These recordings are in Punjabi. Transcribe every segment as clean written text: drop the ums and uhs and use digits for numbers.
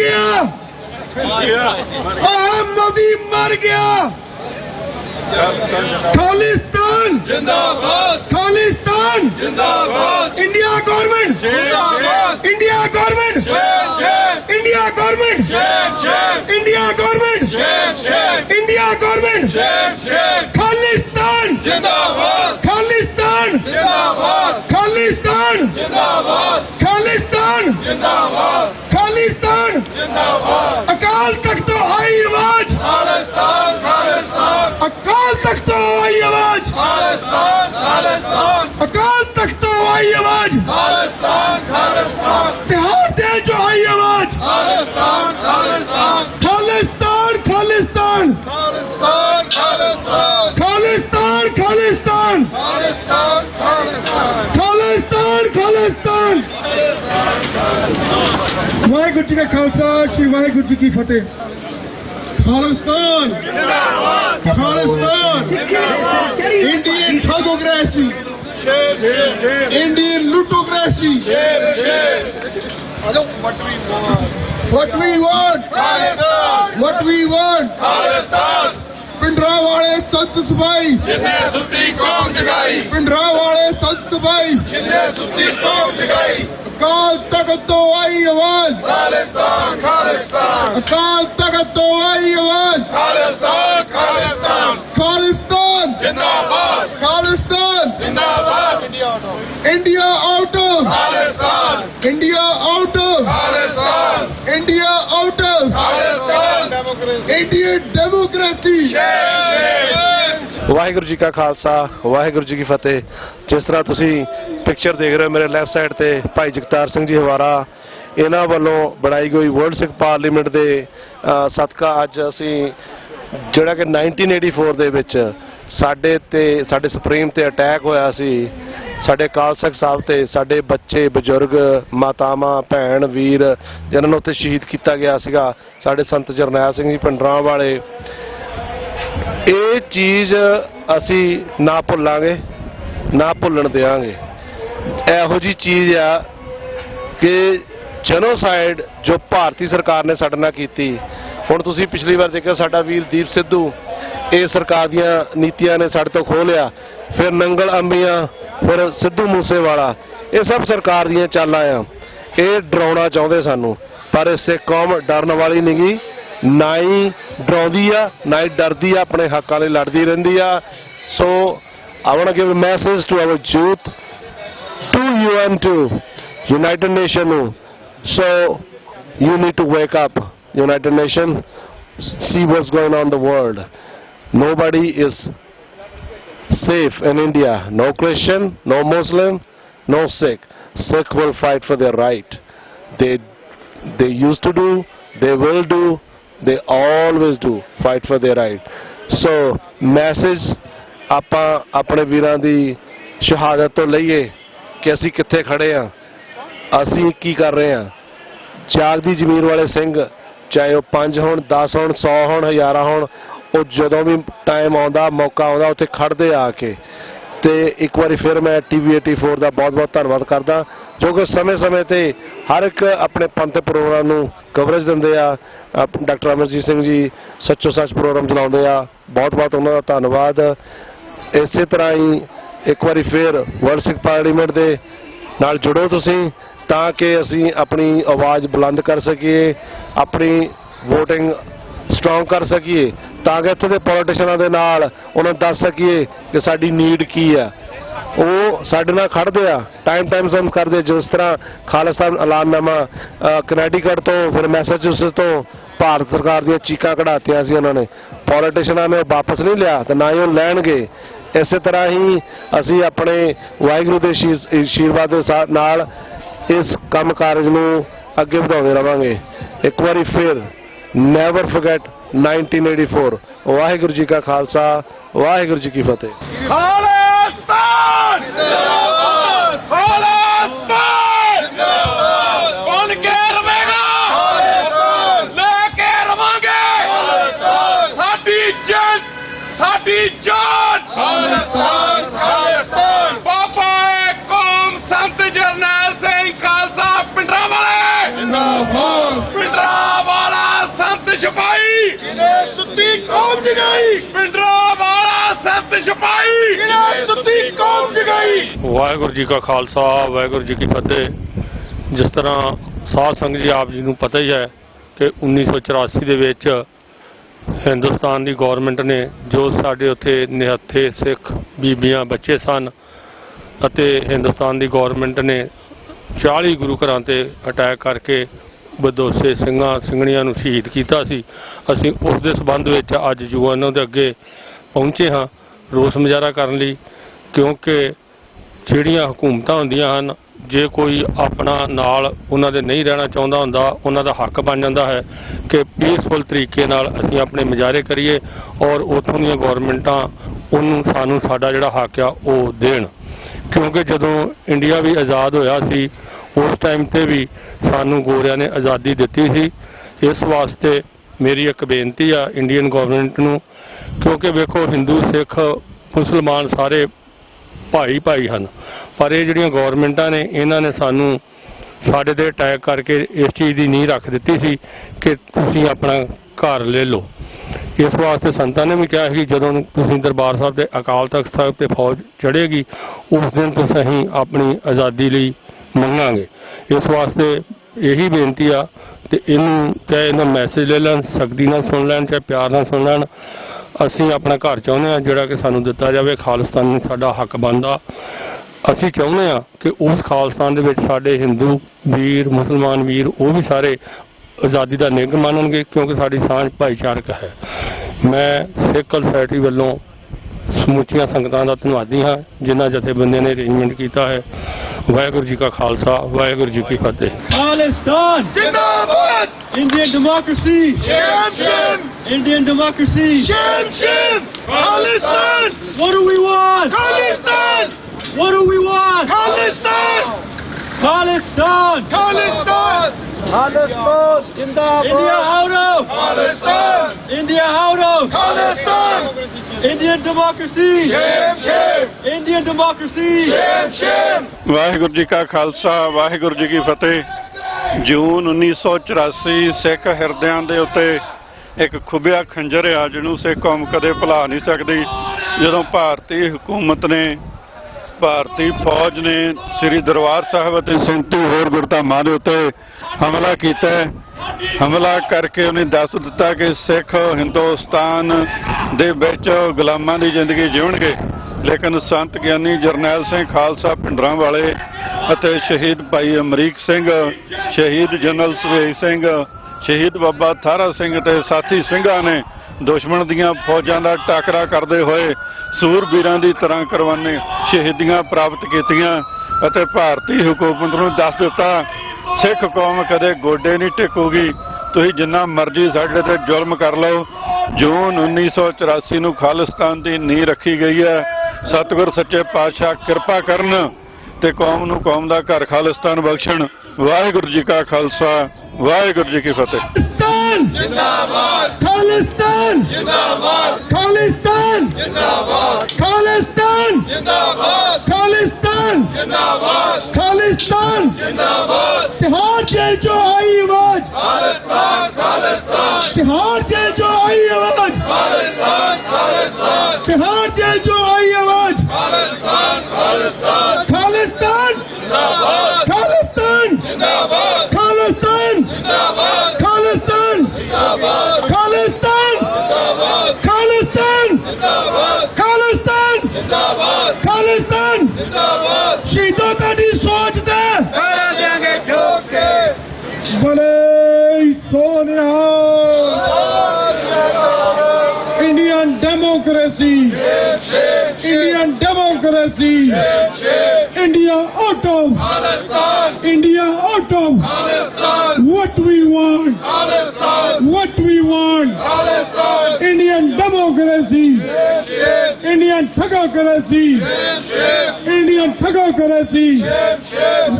गया, मोदी मर गया। खालिस्तान जिंदाबाद, खालिस्तान जिंदाबाद, इंडिया गवर्नमेंट जिंदाबाद, India government, India government, India government, India government, Khalistan जिंदाबाद, खालिस्तान जिंदाबाद, खालिस्तान जिंदाबाद, खालिस्तान जिंदाबाद, खालिस्तान जिंदाबाद। अकाल तख्त तो आई आवाज, खालिस्तान, खालिस्तान, अकाल तख्त तो आई आवाज, खालिस्तान, खालिस्तान, अकाल तख्त तो आई आवाज, खालिस्तान, खालिस्तान, बिहार से जो आई आवाज, खालिस्तान, खालिस्तान, खालिस्तान, खालिस्तान, खालिस्तान, खालिस्तान, खालिस्तान, खालिस्तान, खालिस्तान, खालिस्तान, खालिस्तान। वाहिगुरू जी का खालसा, श्री वाहिगुरू जी की फतेह। खालिस्तान जिंदाबाद, खालिस्तान इंडियन ठगोक्रेसी, इंडियन लूटोक्रेसी। What we want, Khalistan, what we want, Khalistan. पिंडरा वाले सत सफाई, जिन्हें सुती कौम जगाई, पिंडरा वाले सत सफाई, जिन्हें सुती कौम जगाई। अकाल तख्त तो आई आवाज, खालिस्तान, खालिस्तान, अकाल तख्त तो आई आवाज, खालिस्तान, खालिस्तान, खालिस्तान जिंदाबाद, खालिस्तान जिंदाबाद, India out, Khalistan, India out, Khalistan, India out, Khalistan, Indian democracy. Waheguru ji का खालसा, वाहिगुरू जी की फतेह। जिस तरह तुसी पिक्चर देख रहे हो मेरे लैफ्ट साइड ते भाई जगतार सिंह जी हवारा, इन्हां वालों बनाई गई वर्ल्ड सिख पार्लीमेंट दे सदका अज असी जिहड़ा कि 1984 दे विच साडे ते साडे सुप्रीम ते अटैक होया सी, साडे अकाल तख्त साहब ते साडे बच्चे बजुर्ग मातावां भैन वीर जिन्हां नूं उत्थे शहीद किया गया सीगा, साडे संत जरनैल सिंह जी पिंडरां वाले। ये चीज़ असी ना भुलांगे ना भुलन देंगे। इहो जी चीज़ आ कि जेनोसाइड जो भारती सरकार ने साडे नाल कीती, हुण तुसीं पिछली बार देखिया साडा वीर दीप सिद्धू ये सरकार दीआं नीतियां ने साडे तो खोह लिया, फिर नंगल अंबियां, फिर सिद्धू मूसेवाला, ये सब सरकार दीआं चालां आ। ये डराउणा चाहुंदे सानूं, पर सिख कौम डरन वाली नहीं गी, ना ही डराउंदी आ ना ही डरदी आ, अपने हक्कां लई लड़दी रहिंदी आ। So I want to give a message to our youth, to UN, to United Nations. So you need to wake up, United Nations, see what's going on in the world. Nobody is safe in India. No Christian, no Muslim, no Sikh. Sikh will fight for their right. They used to do, they will do, they always do fight for their right. So message ਆਪਾਂ ਆਪਣੇ ਵੀਰਾਂ ਦੀ ਸ਼ਹਾਦਤ ਤੋਂ ਲਈਏ ਕਿ ਅਸੀਂ ਕਿੱਥੇ ਖੜੇ ਆ, ਅਸੀਂ ਕੀ ਕਰ ਰਹੇ ਆ। ਜਾਗਦੀ ਜ਼ਮੀਰ ਵਾਲੇ ਸਿੰਘ ਚਾਹੇ ਉਹ 5 ਹੋਣ 10 ਹੋਣ 100 ਹੋਣ 1000 ਹੋਣ, ਉਹ ਜਦੋਂ ਵੀ ਟਾਈਮ ਆਉਂਦਾ ਮੌਕਾ ਆਉਂਦਾ ਉੱਥੇ ਖੜਦੇ ਆ ਕੇ। ਤੇ ਇੱਕ ਵਾਰੀ ਫਿਰ ਮੈਂ TV 84 ਦਾ ਬਹੁਤ ਬਹੁਤ ਧੰਨਵਾਦ ਕਰਦਾ ਜੋ ਕਿ ਸਮੇਂ-ਸਮੇਂ ਤੇ ਹਰ ਇੱਕ ਆਪਣੇ ਪੰਥ ਪ੍ਰੋਗਰਾਮ ਨੂੰ ਕਵਰੇਜ ਦਿੰਦੇ ਆ। ਡਾਕਟਰ ਅਮਰਜੀਤ ਸਿੰਘ ਜੀ ਸੱਚੋ ਸੱਚ ਪ੍ਰੋਗਰਾਮ ਚਲਾਉਂਦੇ ਆ, ਬਹੁਤ ਬਹੁਤ ਉਹਨਾਂ ਦਾ ਧੰਨਵਾਦ। ਇਸੇ ਤਰ੍ਹਾਂ ਹੀ ਇੱਕ ਵਾਰੀ ਫਿਰ ਵਰਲਡ ਸਿੱਖ ਪਾਰਲੀਮੈਂਟ ਦੇ ਨਾਲ ਜੁੜੋ ਤੁਸੀਂ, ਤਾਂ ਕਿ ਅਸੀਂ ਆਪਣੀ ਆਵਾਜ਼ ਬੁਲੰਦ ਕਰ ਸਕੀਏ, ਆਪਣੀ ਵੋਟਿੰਗ ਸਟਰੋਂਗ ਕਰ ਸਕੀਏ, ਤਾਂ ਕਿ ਇੱਥੇ ਦੇ ਪੋਲੀਟੀਸ਼ੀਅਨਾਂ ਦੇ ਨਾਲ ਉਹਨਾਂ ਨੂੰ ਦੱਸ ਸਕੀਏ ਕਿ ਸਾਡੀ ਨੀਡ ਕੀ ਆ। ਉਹ ਸਾਡੇ ਨਾਲ ਖੜਦੇ ਆ, ਟਾਈਮ ਸਮ ਕਰਦੇ। ਜਿਸ ਤਰ੍ਹਾਂ ਖਾਲਿਸਤਾਨ ਐਲਾਨਨਾਮਾ ਕਨੈਟੀਕਟ ਤੋਂ ਫਿਰ ਮੈਸਾਚੂਸੇਟਸ ਤੋਂ ਭਾਰਤ ਸਰਕਾਰ ਦੀਆਂ ਚੀਕਾਂ ਕਢਾਤੀਆਂ ਸੀ ਉਹਨਾਂ ਨੇ, ਪੋਲੀਟੀਸ਼ੀਅਨਾਂ ਨੇ ਵਾਪਸ ਨਹੀਂ ਲਿਆ ਤੇ ਨਾ ਹੀ ਉਹ ਲੈਣਗੇ। ਇਸੇ ਤਰ੍ਹਾਂ ਹੀ ਅਸੀਂ ਆਪਣੇ ਵਾਹਿਗੁਰੂ ਦੇ ਆਸ਼ੀਰਵਾਦ ਦੇ ਨਾਲ ਇਸ ਕੰਮ ਕਾਰਜ ਨੂੰ ਅੱਗੇ ਵਧਾਉਂਦੇ ਰਵਾਂਗੇ। ਇੱਕ ਵਾਰੀ ਫਿਰ ਨੈਵਰ ਫੋਰਗੇਟ 1984। ਵਾਹਿਗੁਰੂ ਜੀ ਕਾ ਖਾਲਸਾ, ਵਾਹਿਗੁਰੂ ਜੀ ਕੀ ਫਤਿਹ। ਖਾਲਿਸਤਾਨ ਜਿੰਦਾਬਾਦ, ਖਾਲਿਸਤਾਨ ਜਿੰਦਾਬਾਦ, ਬਣ ਕੇ ਰਵੇਗਾ ਖਾਲਿਸਤਾਨ, ਲੈ ਕੇ ਰਵਾਂਗੇ ਖਾਲਿਸਤਾਨ, ਸਾਡੀ ਜਾਨ ਸਾਡੀ ਜਾਨ ਖਾਲਿਸਤਾਨ, ਖਾਲਿਸਤਾਨ। ਬਾਬਾ ਏ ਕੌਮ ਸੰਤ ਜਰਨੈਲ ਸਿੰਘ ਖਾਲਸਾ ਪਿੰਡਰਾਂ ਵਾਲੇ ਜਿੰਦਾਬਾਦ, ਪਿੰਡਰਾਂ ਵਾਹਿਗੁਰੂ ਜੀ ਕਾ ਖਾਲਸਾ ਵਾਹਿਗੁਰੂ ਜੀ ਕੀ ਫਤਿਹ। ਜਿਸ ਤਰ੍ਹਾਂ ਸਾਧ ਸੰਗਤ ਜੀ ਆਪ ਜੀ ਨੂੰ ਪਤਾ ਹੀ ਹੈ ਕਿ 1984 ਦੇ ਵਿੱਚ ਹਿੰਦੁਸਤਾਨ ਦੀ ਗੌਰਮੈਂਟ ਨੇ ਜੋ ਸਾਡੇ ਉੱਥੇ ਨਿਹੱਥੇ ਸਿੱਖ ਬੀਬੀਆਂ ਬੱਚੇ ਸਨ ਅਤੇ ਹਿੰਦੁਸਤਾਨ ਦੀ ਗੌਰਮੈਂਟ ਨੇ 40 ਗੁਰੂ ਘਰਾਂ ਤੇ ਅਟੈਕ ਕਰਕੇ ਬਦੋਸੇ ਸਿੰਘਾਂ ਸਿੰਘਣੀਆਂ ਨੂੰ ਸ਼ਹੀਦ ਕੀਤਾ ਸੀ। ਅਸੀਂ ਉਸ ਦੇ ਸੰਬੰਧ ਵਿੱਚ ਅੱਜ ਯੂਐਨਓ ਦੇ ਅੱਗੇ ਪਹੁੰਚੇ ਹਾਂ ਰੋਸ ਮੁਜ਼ਾਹਰਾ ਕਰਨ ਲਈ, ਕਿਉਂਕਿ ਜਿਹੜੀਆਂ ਹਕੂਮਤਾਂ ਹੁੰਦੀਆਂ ਹਨ ਜੇ ਕੋਈ ਆਪਣਾ ਨਾਲ ਉਹਨਾਂ ਦੇ ਨਹੀਂ ਰਹਿਣਾ ਚਾਹੁੰਦਾ ਹੁੰਦਾ ਉਹਨਾਂ ਦਾ ਹੱਕ ਬਣ ਜਾਂਦਾ ਹੈ ਕਿ ਪੀਸਫੁਲ ਤਰੀਕੇ ਨਾਲ ਅਸੀਂ ਆਪਣੇ ਮੁਜ਼ਾਹਰੇ ਕਰੀਏ ਔਰ ਉੱਥੋਂ ਦੀਆਂ ਗੌਰਮੈਂਟਾਂ ਉਹਨੂੰ ਸਾਨੂੰ ਸਾਡਾ ਜਿਹੜਾ ਹੱਕ ਆ ਉਹ ਦੇਣ। ਕਿਉਂਕਿ ਜਦੋਂ ਇੰਡੀਆ ਵੀ ਆਜ਼ਾਦ ਹੋਇਆ ਸੀ ਉਸ ਟਾਈਮ ਤੇ ਵੀ ਸਾਨੂੰ ਗੋਰਿਆਂ ਨੇ ਆਜ਼ਾਦੀ ਦਿੱਤੀ ਸੀ। ਇਸ ਵਾਸਤੇ ਮੇਰੀ ਇੱਕ ਬੇਨਤੀ ਆ ਇੰਡੀਅਨ ਗੌਰਮੈਂਟ ਨੂੰ, ਕਿਉਂਕਿ ਵੇਖੋ ਹਿੰਦੂ ਸਿੱਖ ਮੁਸਲਮਾਨ ਸਾਰੇ ਭਾਈ ਭਾਈ ਹਨ, ਪਰ ਇਹ ਜਿਹੜੀਆਂ ਗੌਰਮੈਂਟਾਂ ਨੇ ਇਹਨਾਂ ਨੇ ਸਾਨੂੰ ਸਾਡੇ ਤੇ ਅਟੈਕ ਕਰਕੇ ਇਸ ਚੀਜ਼ ਦੀ ਨੀਂਹ ਰੱਖ ਦਿੱਤੀ ਸੀ ਕਿ ਤੁਸੀਂ ਆਪਣਾ ਘਰ ਲੈ ਲਓ। ਇਸ ਵਾਸਤੇ ਸੰਤਾਂ ਨੇ ਵੀ ਕਿਹਾ ਸੀ ਜਦੋਂ ਤੁਸੀਂ ਦਰਬਾਰ ਸਾਹਿਬ ਦੇ ਅਕਾਲ ਤਖਤ ਸਾਹਿਬ ਤੇ ਫੌਜ ਚੜ੍ਹੇਗੀ ਉਸ ਦਿਨ ਤੋਂ ਅਸੀਂ ਆਪਣੀ ਆਜ਼ਾਦੀ ਲਈ ਮੰਗਾਂਗੇ। ਇਸ ਵਾਸਤੇ ਇਹੀ ਬੇਨਤੀ ਆ ਤੇ ਇਹਨੂੰ ਚਾਹੇ ਇਹਨਾਂ ਮੈਸੇਜ ਲੈ ਲੈਣ, ਸਖਤੀ ਨਾਲ ਸੁਣ ਲੈਣ, ਚਾਹੇ ਪਿਆਰ ਨਾਲ ਸੁਣ ਲੈਣ। ਅਸੀਂ ਆਪਣਾ ਘਰ ਚਾਹੁੰਦੇ ਹਾਂ ਜਿਹੜਾ ਕਿ ਸਾਨੂੰ ਦਿੱਤਾ ਜਾਵੇ, ਖਾਲਿਸਤਾਨ ਨੂੰ ਸਾਡਾ ਹੱਕ ਬਣਦਾ। ਅਸੀਂ ਚਾਹੁੰਦੇ ਹਾਂ ਕਿ ਉਸ ਖਾਲਿਸਤਾਨ ਦੇ ਵਿੱਚ ਸਾਡੇ ਹਿੰਦੂ ਵੀਰ ਮੁਸਲਮਾਨ ਵੀਰ ਉਹ ਵੀ ਸਾਰੇ ਆਜ਼ਾਦੀ ਦਾ ਨਿੱਘ ਮਾਣਨਗੇ, ਕਿਉਂਕਿ ਸਾਡੀ ਸਾਂਝ ਭਾਈਚਾਰਕ ਹੈ। ਮੈਂ ਸਿੱਖ ਸੁਸਾਇਟੀ ਵੱਲੋਂ ਸਮੁੱਚੀਆਂ ਸੰਗਤਾਂ ਦਾ ਧੰਨਵਾਦੀ ਹਾਂ ਜਿਨ੍ਹਾਂ ਜਥੇਬੰਦੀਆਂ ਨੇ ਅਰੇਂਜਮੈਂਟ ਕੀਤਾ ਹੈ। ਵਾਹਿਗੁਰੂ ਜੀ ਕਾ ਖਾਲਸਾ ਵਾਹਿਗੁਰੂ ਜੀ ਕੀ ਫਤਿਹ। ਖਾਲਿਸਤਾਨ ਜਿੰਦਾਬਾਦ। Indian democracy shame shame. Indian democracy shame shame. Khalistan what do we want? Khalistan what do we want? Khalistan Khalistan Khalistan Khalistan jindabad. India out of Khalistan. India out of Khalistan. Indian democracy shame shame. Indian democracy shame shame. Waheguru ji ਕਾ ਖਾਲਸਾ ਵਾਹਿਗੁਰੂ ਜੀ ਕੀ ਫਤਿਹ। ਜੂਨ 1984 ਸਿੱਖ ਹਿਰਦਿਆਂ ਦੇ ਉੱਤੇ ਇੱਕ ਖੁੱਬਿਆ ਖੰਜਰ ਆ ਜਿਹਨੂੰ ਸਿੱਖ ਕੌਮ ਕਦੇ ਭੁਲਾ ਨਹੀਂ ਸਕਦੀ। ਜਦੋਂ ਭਾਰਤੀ ਹਕੂਮਤ ਨੇ ਭਾਰਤੀ ਫੌਜ ਨੇ ਸ੍ਰੀ ਦਰਬਾਰ ਸਾਹਿਬ ਅਤੇ 37 ਹੋਰ ਗੁਰਧਾਮਾਂ ਦੇ ਉੱਤੇ ਹਮਲਾ ਕੀਤਾ। ਹਮਲਾ ਕਰਕੇ ਉਹਨੇ ਦੱਸ ਦਿੱਤਾ ਕਿ ਸਿੱਖ ਹਿੰਦੁਸਤਾਨ ਦੇ ਵਿੱਚ ਗੁਲਾਮਾਂ ਦੀ ਜ਼ਿੰਦਗੀ ਜਿਉਣਗੇ, ਲੇਕਿਨ ਸੰਤ ਗਿਆਨੀ ਜਰਨੈਲ ਸਿੰਘ ਖਾਲਸਾ ਭਿੰਡਰਾਂ ਵਾਲੇ ਅਤੇ ਸ਼ਹੀਦ ਭਾਈ ਅਮਰੀਕ ਸਿੰਘ, ਸ਼ਹੀਦ ਜਨਰਲ ਸੁਵੇਗ ਸਿੰਘ, ਸ਼ਹੀਦ ਬਾਬਾ ਥਾਰਾ ਸਿੰਘ ਤੇ ਸਾਥੀ ਸਿੰਘਾਂ ਨੇ ਦੁਸ਼ਮਣ ਦੀਆਂ ਫੌਜਾਂ ਦਾ ਟਾਕਰਾ ਕਰਦੇ ਹੋਏ ਸੂਰਬੀਰਾਂ ਦੀ ਤਰ੍ਹਾਂ ਕੁਰਬਾਨੀ ਸ਼ਹੀਦੀਆਂ ਪ੍ਰਾਪਤ ਕੀਤੀਆਂ ਅਤੇ ਭਾਰਤੀ ਹਕੂਮਤ ਨੂੰ ਦੱਸ ਦਿੱਤਾ ਸਿੱਖ ਕੌਮ ਕਦੇ ਗੋਡੇ ਨਹੀਂ ਟੇਕੂਗੀ, ਤੁਸੀਂ ਜਿੰਨਾ ਮਰਜ਼ੀ ਸਾਡੇ ਤੇ ਜ਼ੁਲਮ ਕਰ ਲਓ। ਜੂਨ 1984 ਨੂੰ ਖਾਲਿਸਤਾਨ ਦੀ ਨੀਂਹ ਰੱਖੀ ਗਈ ਹੈ। ਸਤਿਗੁਰ ਸੱਚੇ ਪਾਤਸ਼ਾਹ ਕਿਰਪਾ ਕਰਨ ਤੇ ਕੌਮ ਨੂੰ ਕੌਮ ਦਾ ਘਰ ਖਾਲਿਸਤਾਨ ਬਖਸ਼ਣ। ਵਾਹਿਗੁਰੂ ਜੀ ਕਾ ਖਾਲਸਾ ਵਾਹਿਗੁਰੂ ਜੀ ਕੀ ਫਤਿਹ। जिंदाबाद खालिस्तान जिंदाबाद खालिस्तान जिंदाबाद खालिस्तान जिंदाबाद खालिस्तान जिंदाबाद खालिस्तान जिंदाबाद। तिहाड़ जेल जो आई आवाज खालिस्तान खालिस्तान। तिहाड़ जेल जो आई आवाज खालिस्तान खालिस्तान। तिहाड़ जेल जो आई आवाज खालिस्तान खालिस्तान। खालिस्तान जिंदाबाद खालिस्तान जिंदाबाद खालिस्तान जिंदाबाद खालिस्तान जिंदाबाद खालिस्तान जिंदाबाद खालिस्तान जिंदाबाद खालिस्तान जिंदाबाद खालिस्तान जिंदाबाद। शहीदों का दी सोच दे देंगे ठोके भले Sonia. Indian democracy Indian democracy. India out of Khalistan. India out of Khalistan. What we want? Khalistan. What we want? Khalistan. Indian democracy. Indian thugocracy. Indian thugocracy.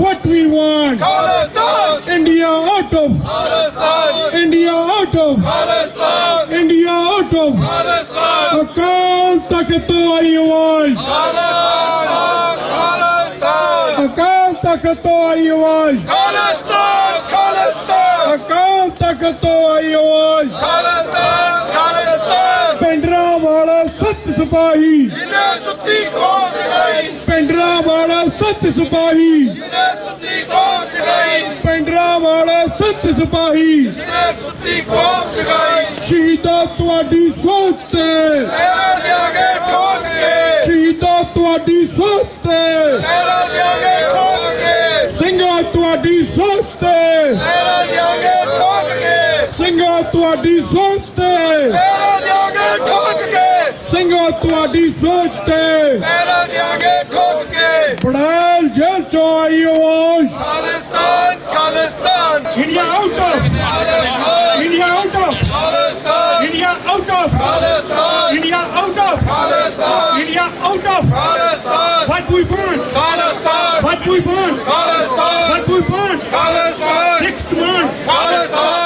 What we want? Khalistan. India out of Khalistan. India out of Khalistan. India out of Khalistan. Akal Takht aayi awaaz. Akal Takht आई आवाज खालिस्तान खालिस्तान। अकाल तख्त आई आवाज खालिस्तान खालिस्तान। पिंडरा वाला सत सिपाही जिन्हें सुत्ती खो दिखाई। पिंडरा वाला संत सिपाही पिंडरा वाले संत सिपाही शहीदा तुहाडी सोच ते शहीदा तुहाडी सोच ते ਸਿੰਘਾ तुहाडी सोच ते ਸਿੰਘਾ तुहाडी सोच ते ਸਿੰਘਾ तुहाडी सोच ते बड़ैल जेल चो आई आवाज India out of India out of India out of India out of India out of what we want what we want what we want sixth man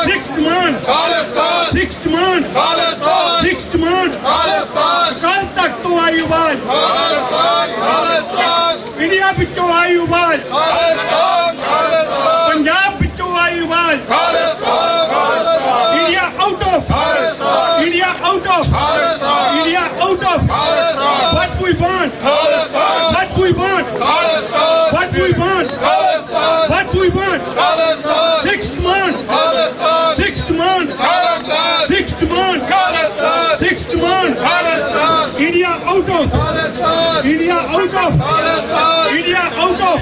sixth man sixth man sixth man Akal Takht तो आई आवाज इंडिया पिछों आई आवाज पंजाब पिछों आई आवाज India out of India out of India out of what we want what we want what we want what we want sixth man sixth man sixth man sixth man India out of India out of India out of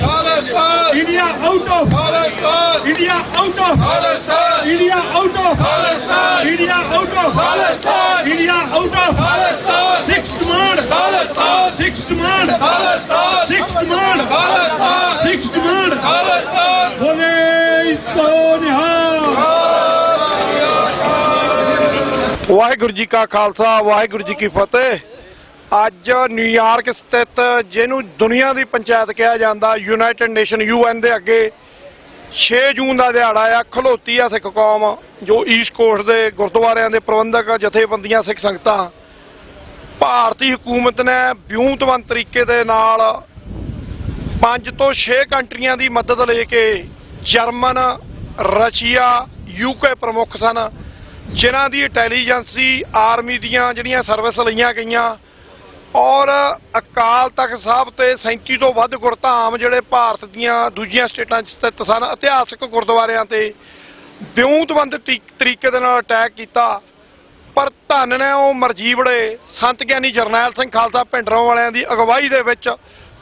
India out of India out of India out of India out of India out of sixth man sixth man sixth man sixth man bole sonia Waheguru ji ਕਾ ਖਾਲਸਾ ਵਾਹਿਗੁਰੂ ਜੀ ਕੀ ਫਤਿਹ। ਅੱਜ ਨਿਊਯਾਰਕ ਸਥਿਤ ਜਿਹਨੂੰ ਦੁਨੀਆ ਦੀ ਪੰਚਾਇਤ ਕਿਹਾ ਜਾਂਦਾ ਯੂਨਾਈਟਿਡ ਨੇਸ਼ਨ UN ਦੇ ਅੱਗੇ 6 ਜੂਨ ਦਾ ਦਿਹਾੜਾ ਆ। ਖਲੋਤੀ ਆ ਸਿੱਖ ਕੌਮ ਜੋ ਈਸਟ ਕੋਸਟ ਦੇ ਗੁਰਦੁਆਰਿਆਂ ਦੇ ਪ੍ਰਬੰਧਕ ਜਥੇਬੰਦੀਆਂ ਸਿੱਖ ਸੰਗਤਾਂ ਭਾਰਤੀ ਹਕੂਮਤ ਨੇ ਵਿਉਂਤਵੰਤ ਤਰੀਕੇ ਦੇ ਨਾਲ 5 ਤੋਂ 6 ਕੰਟਰੀਆਂ ਦੀ ਮਦਦ ਲੈ ਕੇ ਜਰਮਨ ਰਸ਼ੀਆ UK ਪ੍ਰਮੁੱਖ ਸਨ ਜਿਨ੍ਹਾਂ ਦੀ ਇੰਟੈਲੀਜੈਂਸੀ ਆਰਮੀ ਦੀਆਂ ਜਿਹੜੀਆਂ ਸਰਵਿਸ ਲਈਆਂ ਗਈਆਂ ਔਰ ਅਕਾਲ ਤਖਤ ਸਾਹਿਬ ਤੇ 37 ਤੋਂ ਵੱਧ ਗੁਰਧਾਮ ਜਿਹੜੇ ਭਾਰਤ ਦੀਆਂ ਦੂਜੀਆਂ ਸਟੇਟਾਂ 'ਚ ਸਥਿਤ ਸਨ ਇਤਿਹਾਸਕ ਗੁਰਦੁਆਰਿਆਂ ਤੇ ਵਿਉਂਤਵੰਤ ਤਰੀਕੇ ਦੇ ਨਾਲ ਅਟੈਕ ਕੀਤਾ। ਪਰ ਧੰਨ ਨੇ ਉਹ ਮਰਜੀਵੜੇ ਸੰਤ ਗਿਆਨੀ ਜਰਨੈਲ ਸਿੰਘ ਖਾਲਸਾ ਭਿੰਡਰਾਂ ਵਾਲਿਆਂ ਦੀ ਅਗਵਾਈ ਦੇ ਵਿੱਚ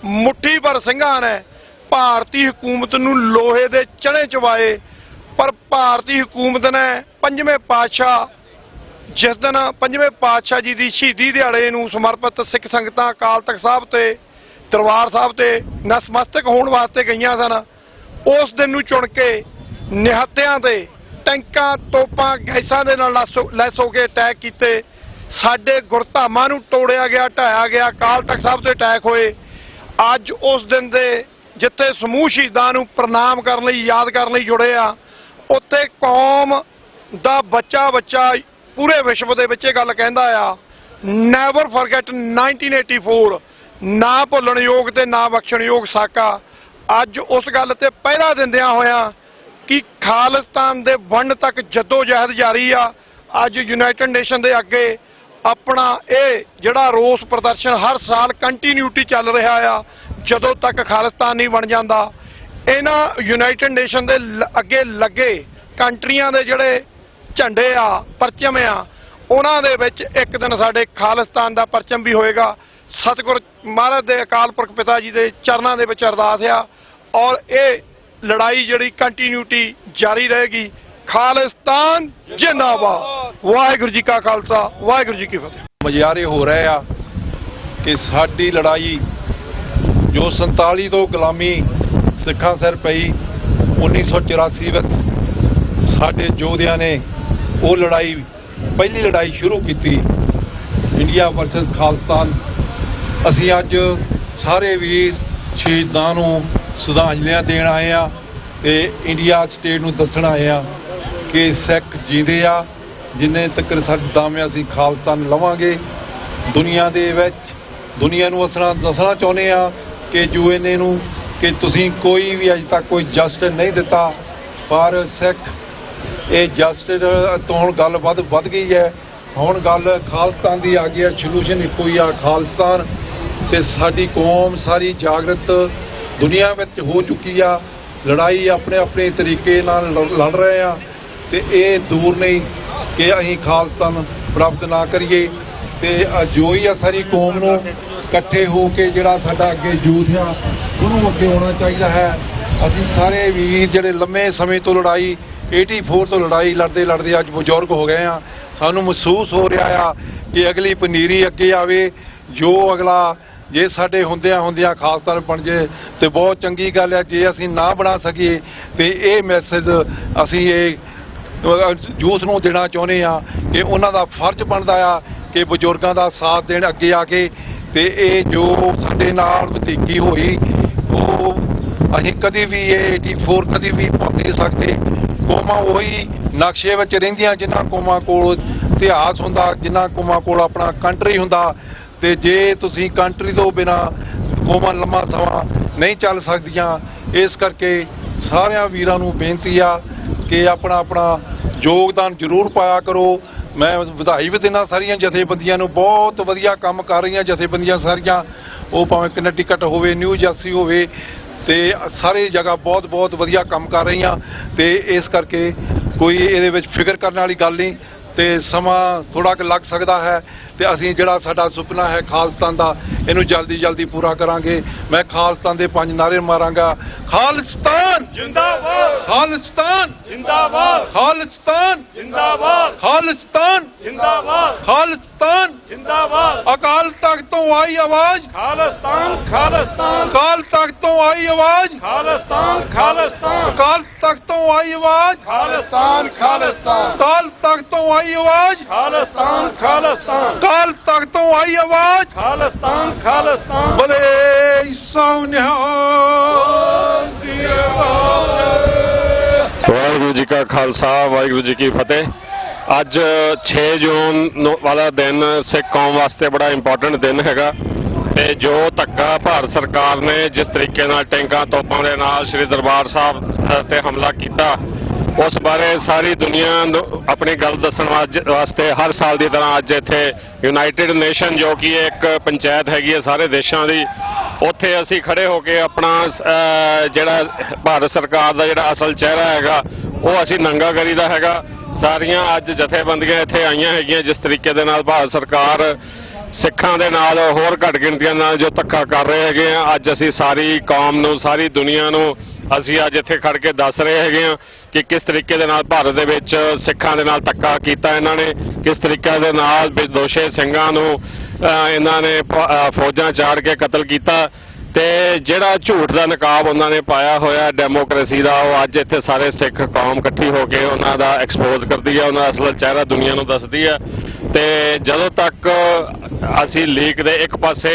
ਮੁੱਠੀ ਭਰ ਸਿੰਘਾਂ ਨੇ ਭਾਰਤੀ ਹਕੂਮਤ ਨੂੰ ਲੋਹੇ ਦੇ ਚਣੇ ਚਵਾਏ। ਪਰ ਭਾਰਤੀ ਹਕੂਮਤ ਨੇ ਪੰਜਵੇਂ ਪਾਤਸ਼ਾਹ ਜਿਸ ਦਿਨ ਪੰਜਵੇਂ ਪਾਤਸ਼ਾਹ ਜੀ ਦੀ ਸ਼ਹੀਦੀ ਦਿਹਾੜੇ ਨੂੰ ਸਮਰਪਿਤ ਸਿੱਖ ਸੰਗਤਾਂ ਅਕਾਲ ਤਖਤ ਸਾਹਿਬ ਤੇ ਦਰਬਾਰ ਸਾਹਿਬ ਤੇ ਨਸਮਸਤਕ ਹੋਣ ਵਾਸਤੇ ਗਈਆਂ ਸਨ ਉਸ ਦਿਨ ਨੂੰ ਚੁਣ ਕੇ ਨਿਹੱਤਿਆਂ ਤੇ ਟੈਂਕਾਂ ਤੋਪਾਂ ਗੈਸਾਂ ਦੇ ਨਾਲ ਲੈਸ ਹੋ ਕੇ ਅਟੈਕ ਕੀਤੇ। ਸਾਡੇ ਗੁਰਧਾਮਾਂ ਨੂੰ ਤੋੜਿਆ ਗਿਆ ਢਾਇਆ ਗਿਆ ਅਕਾਲ ਤਖਤ ਸਾਹਿਬ ਤੇ ਅਟੈਕ ਹੋਏ। ਅੱਜ ਉਸ ਦਿਨ ਦੇ ਜਿੱਥੇ ਸਮੂਹ ਸ਼ਹੀਦਾਂ ਨੂੰ ਪ੍ਰਣਾਮ ਕਰਨ ਲਈ ਯਾਦ ਕਰਨ ਲਈ ਜੁੜੇ ਆ ਉੱਥੇ ਕੌਮ ਦਾ ਬੱਚਾ ਪੂਰੇ ਵਿਸ਼ਵ ਦੇ ਵਿੱਚ ਇਹ ਗੱਲ ਕਹਿੰਦਾ ਆ ਨੈਵਰ ਫੋਰਗੇਟ 1984 ਨਾ ਭੁੱਲਣਯੋਗ ਤੇ ਨਾ ਬਖਸ਼ਣਯੋਗ ਸਾਕਾ। ਅੱਜ ਉਸ ਗੱਲ ਤੇ ਪਹਿਰਾ ਦਿੰਦਿਆਂ ਹੋਇਆਂ ਕਿ ਖਾਲਿਸਤਾਨ ਦੇ ਵੰਡ ਤੱਕ ਜੱਦੋ-ਜਹਿਦ ਜਾਰੀ ਆ। ਅੱਜ ਯੂਨਾਈਟਿਡ ਨੇਸ਼ਨ ਦੇ ਅੱਗੇ ਆਪਣਾ ਇਹ ਜਿਹੜਾ ਰੋਸ ਪ੍ਰਦਰਸ਼ਨ ਹਰ ਸਾਲ ਕੰਟੀਨਿਊਟੀ ਚੱਲ ਰਿਹਾ ਆ ਜਦੋਂ ਤੱਕ ਖਾਲਿਸਤਾਨ ਨਹੀਂ ਬਣ ਜਾਂਦਾ। ਇਹਨਾਂ ਯੂਨਾਈਟਿਡ ਨੇਸ਼ਨ ਦੇ ਅੱਗੇ ਲੱਗੇ ਕੰਟਰੀਆਂ ਦੇ ਜਿਹੜੇ ਝੰਡੇ ਆ ਪਰਚਮ ਆ ਉਹਨਾਂ ਦੇ ਵਿੱਚ ਇੱਕ ਦਿਨ ਸਾਡੇ ਖਾਲਿਸਤਾਨ ਦਾ ਪਰਚਮ ਵੀ ਹੋਏਗਾ। ਸਤਿਗੁਰ ਮਹਾਰਾਜ ਦੇ ਅਕਾਲ ਪੁਰਖ ਪਿਤਾ ਜੀ ਦੇ ਚਰਨਾਂ ਦੇ ਵਿੱਚ ਅਰਦਾਸ ਆ ਔਰ ਇਹ ਲੜਾਈ ਜਿਹੜੀ ਕੰਟੀਨਿਊਟੀ ਜਾਰੀ ਰਹੇਗੀ। ਖਾਲਿਸਤਾਨ ਜਿੰਦਾਬਾਦ। ਵਾਹਿਗੁਰੂ ਜੀ ਕਾ ਖਾਲਸਾ ਵਾਹਿਗੁਰੂ ਜੀ ਕੀ ਫਤਿਹ। ਮੁਜ਼ਾਹਰੇ ਹੋ ਰਹੇ ਆ ਕਿ ਸਾਡੀ ਲੜਾਈ ਜੋ 47 ਤੋਂ ਗੁਲਾਮੀ ਸਿੱਖਾਂ ਸਿਰ ਪਈ 1984 ਵਿੱਚ ਸਾਡੇ ਯੋਧਿਆਂ ਨੇ ਉਹ ਲੜਾਈ ਪਹਿਲੀ ਲੜਾਈ ਸ਼ੁਰੂ ਕੀਤੀ ਇੰਡੀਆ ਵਰਸਸ ਖਾਲਿਸਤਾਨ। ਅਸੀਂ ਅੱਜ ਸਾਰੇ ਵੀਰ ਸ਼ਹੀਦਾਂ ਨੂੰ ਸ਼ਰਧਾਂਜਲੀਆਂ ਦੇਣ ਆਏ ਆ ਤੇ ਇੰਡੀਆ ਸਟੇਟ ਨੂੰ ਦੱਸਣ ਆਏ ਆ ਕਿ ਸਿੱਖ ਜੀਂਦੇ ਆ ਜਿੰਨੇ ਤੱਕ ਸਾਡਾ ਦਮ ਹੈ ਅਸੀਂ ਖਾਲਿਸਤਾਨ ਲਵਾਂਗੇ। ਦੁਨੀਆ ਦੇ ਵਿੱਚ ਦੁਨੀਆ ਨੂੰ ਦੱਸਣਾ ਚਾਹੁੰਦੇ ਆ ਕਿ UN ਨੂੰ ਕਿ ਤੁਸੀਂ ਕੋਈ ਵੀ ਅਜੇ ਤੱਕ ਕੋਈ ਜਸਟਿਸ ਨਹੀਂ ਦਿੱਤਾ ਪਰ ਸਿੱਖ ਇਹ ਜਸਟਿਸ ਤੋਂ ਹੁਣ ਗੱਲ ਵੱਧ ਗਈ ਹੈ। ਹੁਣ ਗੱਲ ਖਾਲਿਸਤਾਨ ਦੀ ਆ ਗਈ ਹੈ। ਸੋਲੂਸ਼ਨ ਇੱਕੋ ਹੀ ਆ ਖਾਲਿਸਤਾਨ ਤੇ ਸਾਡੀ ਕੌਮ ਸਾਰੀ ਜਾਗਰਤ ਦੁਨੀਆ ਵਿੱਚ ਹੋ ਚੁੱਕੀ ਆ। ਲੜਾਈ ਆਪਣੇ ਆਪਣੇ ਤਰੀਕੇ ਨਾਲ ਲੜ ਰਹੇ ਆ ਤੇ ਇਹ ਦੂਰ ਨਹੀਂ ਕਿ ਅਸੀਂ ਖਾਲਸਤਾਨ ਪ੍ਰਾਪਤ ਨਾ ਕਰੀਏ। ਤੇ ਜੋ ਹੀ ਆ ਸਾਰੀ ਕੌਮ ਨੂੰ ਇਕੱਠੇ ਹੋ ਕੇ ਜਿਹੜਾ ਸਾਡਾ ਅੱਗੇ ਯੂਥ ਆ ਉਹਨੂੰ ਅੱਗੇ ਆਉਣਾ ਚਾਹੀਦਾ ਹੈ। ਅਸੀਂ ਸਾਰੇ ਵੀਰ ਜਿਹੜੇ ਲੰਮੇ ਸਮੇਂ ਤੋਂ ਲੜਾਈ 84 ਤੋਂ ਲੜਾਈ ਲੜਦੇ ਲੜਦੇ ਅੱਜ ਬਜ਼ੁਰਗ ਹੋ ਗਏ ਆ। ਸਾਨੂੰ ਮਹਿਸੂਸ ਹੋ ਰਿਹਾ ਆ ਕਿ ਅਗਲੀ ਪਨੀਰੀ ਅੱਗੇ ਆਵੇ। ਜੋ ਅਗਲਾ ਜੇ ਸਾਡੇ ਹੁੰਦਿਆਂ ਖਾਲਸਤਾਨ ਬਣ ਜੇ ਤੇ ਬਹੁਤ ਚੰਗੀ ਗੱਲ ਹੈ। ਜੇ ਅਸੀਂ ਨਾ ਬਣਾ ਸਕੀਏ ਤੇ ਇਹ ਮੈਸੇਜ ਅਸੀਂ ਇਹ ਯੂਥ ਨੂੰ ਦੇਣਾ ਚਾਹੁੰਦੇ ਆ ਕਿ ਉਹਨਾਂ ਦਾ ਫਰਜ਼ ਬਣਦਾ ਆ ਕਿ ਬਜ਼ੁਰਗਾਂ ਦਾ ਸਾਥ ਦੇਣ ਅੱਗੇ ਆ ਕੇ। ਤੇ ਇਹ ਜੋ ਸਾਡੇ ਨਾਲ ਵਧੀਕੀ ਹੋਈ ਉਹ ਅਸੀਂ ਕਦੀ ਵੀ ਇਹ 84 ਕਦੀ ਵੀ ਭੁੱਲ ਨਹੀਂ ਸਕਦੇ। ਕੌਮਾਂ ਉਹੀ ਨਕਸ਼ੇ ਵਿੱਚ ਰਹਿੰਦੀਆਂ ਜਿਨ੍ਹਾਂ ਕੌਮਾਂ ਕੋਲ ਇਤਿਹਾਸ ਹੁੰਦਾ, ਜਿਨ੍ਹਾਂ ਕੌਮਾਂ ਕੋਲ ਆਪਣਾ ਕੰਟਰੀ ਹੁੰਦਾ। ਤੇ ਜੇ ਤੁਸੀਂ ਕੰਟਰੀ ਤੋਂ ਬਿਨਾਂ ਕੌਮਾਂ ਲੰਮਾ ਸਮਾਂ ਨਹੀਂ ਚੱਲ ਸਕਦੀਆਂ। ਇਸ ਕਰਕੇ ਸਾਰਿਆਂ ਵੀਰਾਂ ਨੂੰ ਬੇਨਤੀ ਆ ਕਿ ਆਪਣਾ ਆਪਣਾ ਯੋਗਦਾਨ ਜ਼ਰੂਰ ਪਾਇਆ ਕਰੋ। ਮੈਂ ਵਧਾਈ ਵੀ ਦਿੰਦਾ ਸਾਰੀਆਂ ਜਥੇਬੰਦੀਆਂ ਨੂੰ, ਬਹੁਤ ਵਧੀਆ ਕੰਮ ਕਰ ਰਹੀਆਂ ਜਥੇਬੰਦੀਆਂ ਸਾਰੀਆਂ। ਉਹ ਭਾਵੇਂ ਕਨੈਕਟਿਕਟ ਹੋਵੇ, ਨਿਊ ਜਰਸੀ ਹੋਵੇ ਤੇ ਸਾਰੀ ਜਗ੍ਹਾ ਬਹੁਤ ਬਹੁਤ ਵਧੀਆ ਕੰਮ ਕਰ ਰਹੀਆਂ। ਤੇ ਇਸ ਕਰਕੇ ਕੋਈ ਇਹਦੇ ਵਿੱਚ ਫਿਕਰ ਕਰਨ ਵਾਲੀ ਗੱਲ ਨਹੀਂ ਤੇ ਸਮਾਂ ਥੋੜਾ ਕੁ ਲੱਗ ਸਕਦਾ ਹੈ। ਤੇ ਅਸੀਂ ਜਿਹੜਾ ਸਾਡਾ ਸੁਪਨਾ ਹੈ ਖਾਲਸਤਾਨ ਦਾ ਇਹਨੂੰ ਜਲਦੀ ਜਲਦੀ ਪੂਰਾ ਕਰਾਂਗੇ। ਮੈਂ ਖਾਲਸਤਾਨ ਦੇ 5 ਨਾਅਰੇ ਮਾਰਾਂਗਾ। ਖਾਲਿਸਤਾਨ जिंदाबाद ਖਾਲਿਸਤਾਨ जिंदाबाद ਖਾਲਿਸਤਾਨ जिंदाबाद ਖਾਲਿਸਤਾਨ जिंदाबाद ਖਾਲਿਸਤਾਨ जिंदाबाद ਅਕਾਲ ਤਖਤ ਤੋਂ ਆਈ ਆਵਾਜ਼ खालिस्तान खालिस्तान ਅਕਾਲ ਤਖਤ ਤੋਂ ਆਈ ਆਵਾਜ਼ खालिस्तान खालिस्तान ਅਕਾਲ ਤਖਤ ਤੋਂ ਆਈ ਆਵਾਜ਼ खालिस्तान खालिस्तान ਅਕਾਲ ਤਖਤ ਤੋਂ ਆਈ ਆਵਾਜ਼ खालिस्तान खालिस्तान ਅਕਾਲ ਤਖਤ ਤੋਂ ਆਈ ਆਵਾਜ਼ खालिस्तान खालिस्तान ਬਲੇ ਸੋਨਿਹਾ। ਵਾਹਿਗੁਰੂ ਜੀ ਕਾ ਖਾਲਸਾ ਵਾਹਿਗੁਰੂ ਜੀ ਕੀ ਫਤਿਹ। ਅੱਜ 6 ਜੂਨ ਵਾਲਾ ਦਿਨ ਸਿੱਖ ਕੌਮ ਵਾਸਤੇ ਬੜਾ ਇੰਪੋਰਟੈਂਟ ਦਿਨ ਹੈਗਾ ਤੇ ਜੋ ਧੱਕਾ ਭਾਰਤ ਸਰਕਾਰ ਨੇ ਜਿਸ ਤਰੀਕੇ ਨਾਲ ਟੈਂਕਾਂ ਤੋਪਾਂ ਦੇ ਨਾਲ ਸ੍ਰੀ ਦਰਬਾਰ ਸਾਹਿਬ ਤੇ ਹਮਲਾ ਕੀਤਾ ਉਸ ਬਾਰੇ ਸਾਰੀ ਦੁਨੀਆ ਨੂੰ ਆਪਣੀ ਗੱਲ ਦੱਸਣ ਵਾਸਤੇ ਹਰ ਸਾਲ ਦੀ ਤਰ੍ਹਾਂ ਅੱਜ ਇੱਥੇ ਯੂਨਾਈਟਿਡ ਨੇਸ਼ਨ ਜੋ ਕਿ ਇੱਕ ਪੰਚਾਇਤ ਹੈਗੀ ਹੈ ਸਾਰੇ ਦੇਸ਼ਾਂ ਦੀ, ਉੱਥੇ ਅਸੀਂ ਖੜੇ ਹੋ ਕੇ ਆਪਣਾ ਜਿਹੜਾ ਭਾਰਤ ਸਰਕਾਰ ਦਾ ਜਿਹੜਾ ਅਸਲ ਚਿਹਰਾ ਹੈਗਾ ਉਹ ਅਸੀਂ ਨੰਗਾ ਕਰੀਦਾ ਹੈਗਾ। ਸਾਰੀਆਂ ਅੱਜ ਜਥੇਬੰਦੀਆਂ ਇੱਥੇ ਆਈਆਂ ਹੈਗੀਆਂ ਜਿਸ ਤਰੀਕੇ ਦੇ ਨਾਲ ਭਾਰਤ ਸਰਕਾਰ ਸਿੱਖਾਂ ਦੇ ਨਾਲ ਹੋਰ ਘੱਟ ਗਿਣਤੀਆਂ ਨਾਲ ਜੋ ਧੱਕਾ ਕਰ ਰਹੇ ਹੈਗੇ ਆ। ਅੱਜ ਅਸੀਂ ਸਾਰੀ ਕੌਮ ਨੂੰ ਸਾਰੀ ਦੁਨੀਆ ਨੂੰ ਅਸੀਂ ਅੱਜ ਇੱਥੇ ਖੜ ਕੇ ਦੱਸ ਰਹੇ ਹੈਗੇ ਆ ਕਿ ਕਿਸ ਤਰੀਕੇ ਦੇ ਨਾਲ ਭਾਰਤ ਦੇ ਵਿੱਚ ਸਿੱਖਾਂ ਦੇ ਨਾਲ ਧੱਕਾ ਕੀਤਾ ਇਹਨਾਂ ਨੇ, ਕਿਸ ਤਰੀਕੇ ਦੇ ਨਾਲ ਬੇਦੋਸ਼ੇ ਸਿੰਘਾਂ ਨੂੰ ਇਹਨਾਂ ਨੇ ਫੌਜਾਂ ਚਾੜ ਕੇ ਕਤਲ ਕੀਤਾ ਤੇ ਜਿਹੜਾ ਝੂਠ ਦਾ ਨਕਾਬ ਉਹਨਾਂ ਨੇ ਪਾਇਆ ਹੋਇਆ ਡੈਮੋਕ੍ਰੇਸੀ ਦਾ ਉਹ ਅੱਜ ਇੱਥੇ ਸਾਰੇ ਸਿੱਖ ਕੌਮ ਇਕੱਠੀ ਹੋ ਕੇ ਉਹਨਾਂ ਦਾ ਐਕਸਪੋਜ਼ ਕਰਦੀ ਹੈ, ਉਹਨਾਂ ਦਾ ਅਸਲ ਚਿਹਰਾ ਦੁਨੀਆ ਨੂੰ ਦੱਸਦੀ ਹੈ। ਤੇ ਜਦੋਂ ਤੱਕ ਅਸੀਂ ਲੀਕ ਦੇ ਇੱਕ ਪਾਸੇ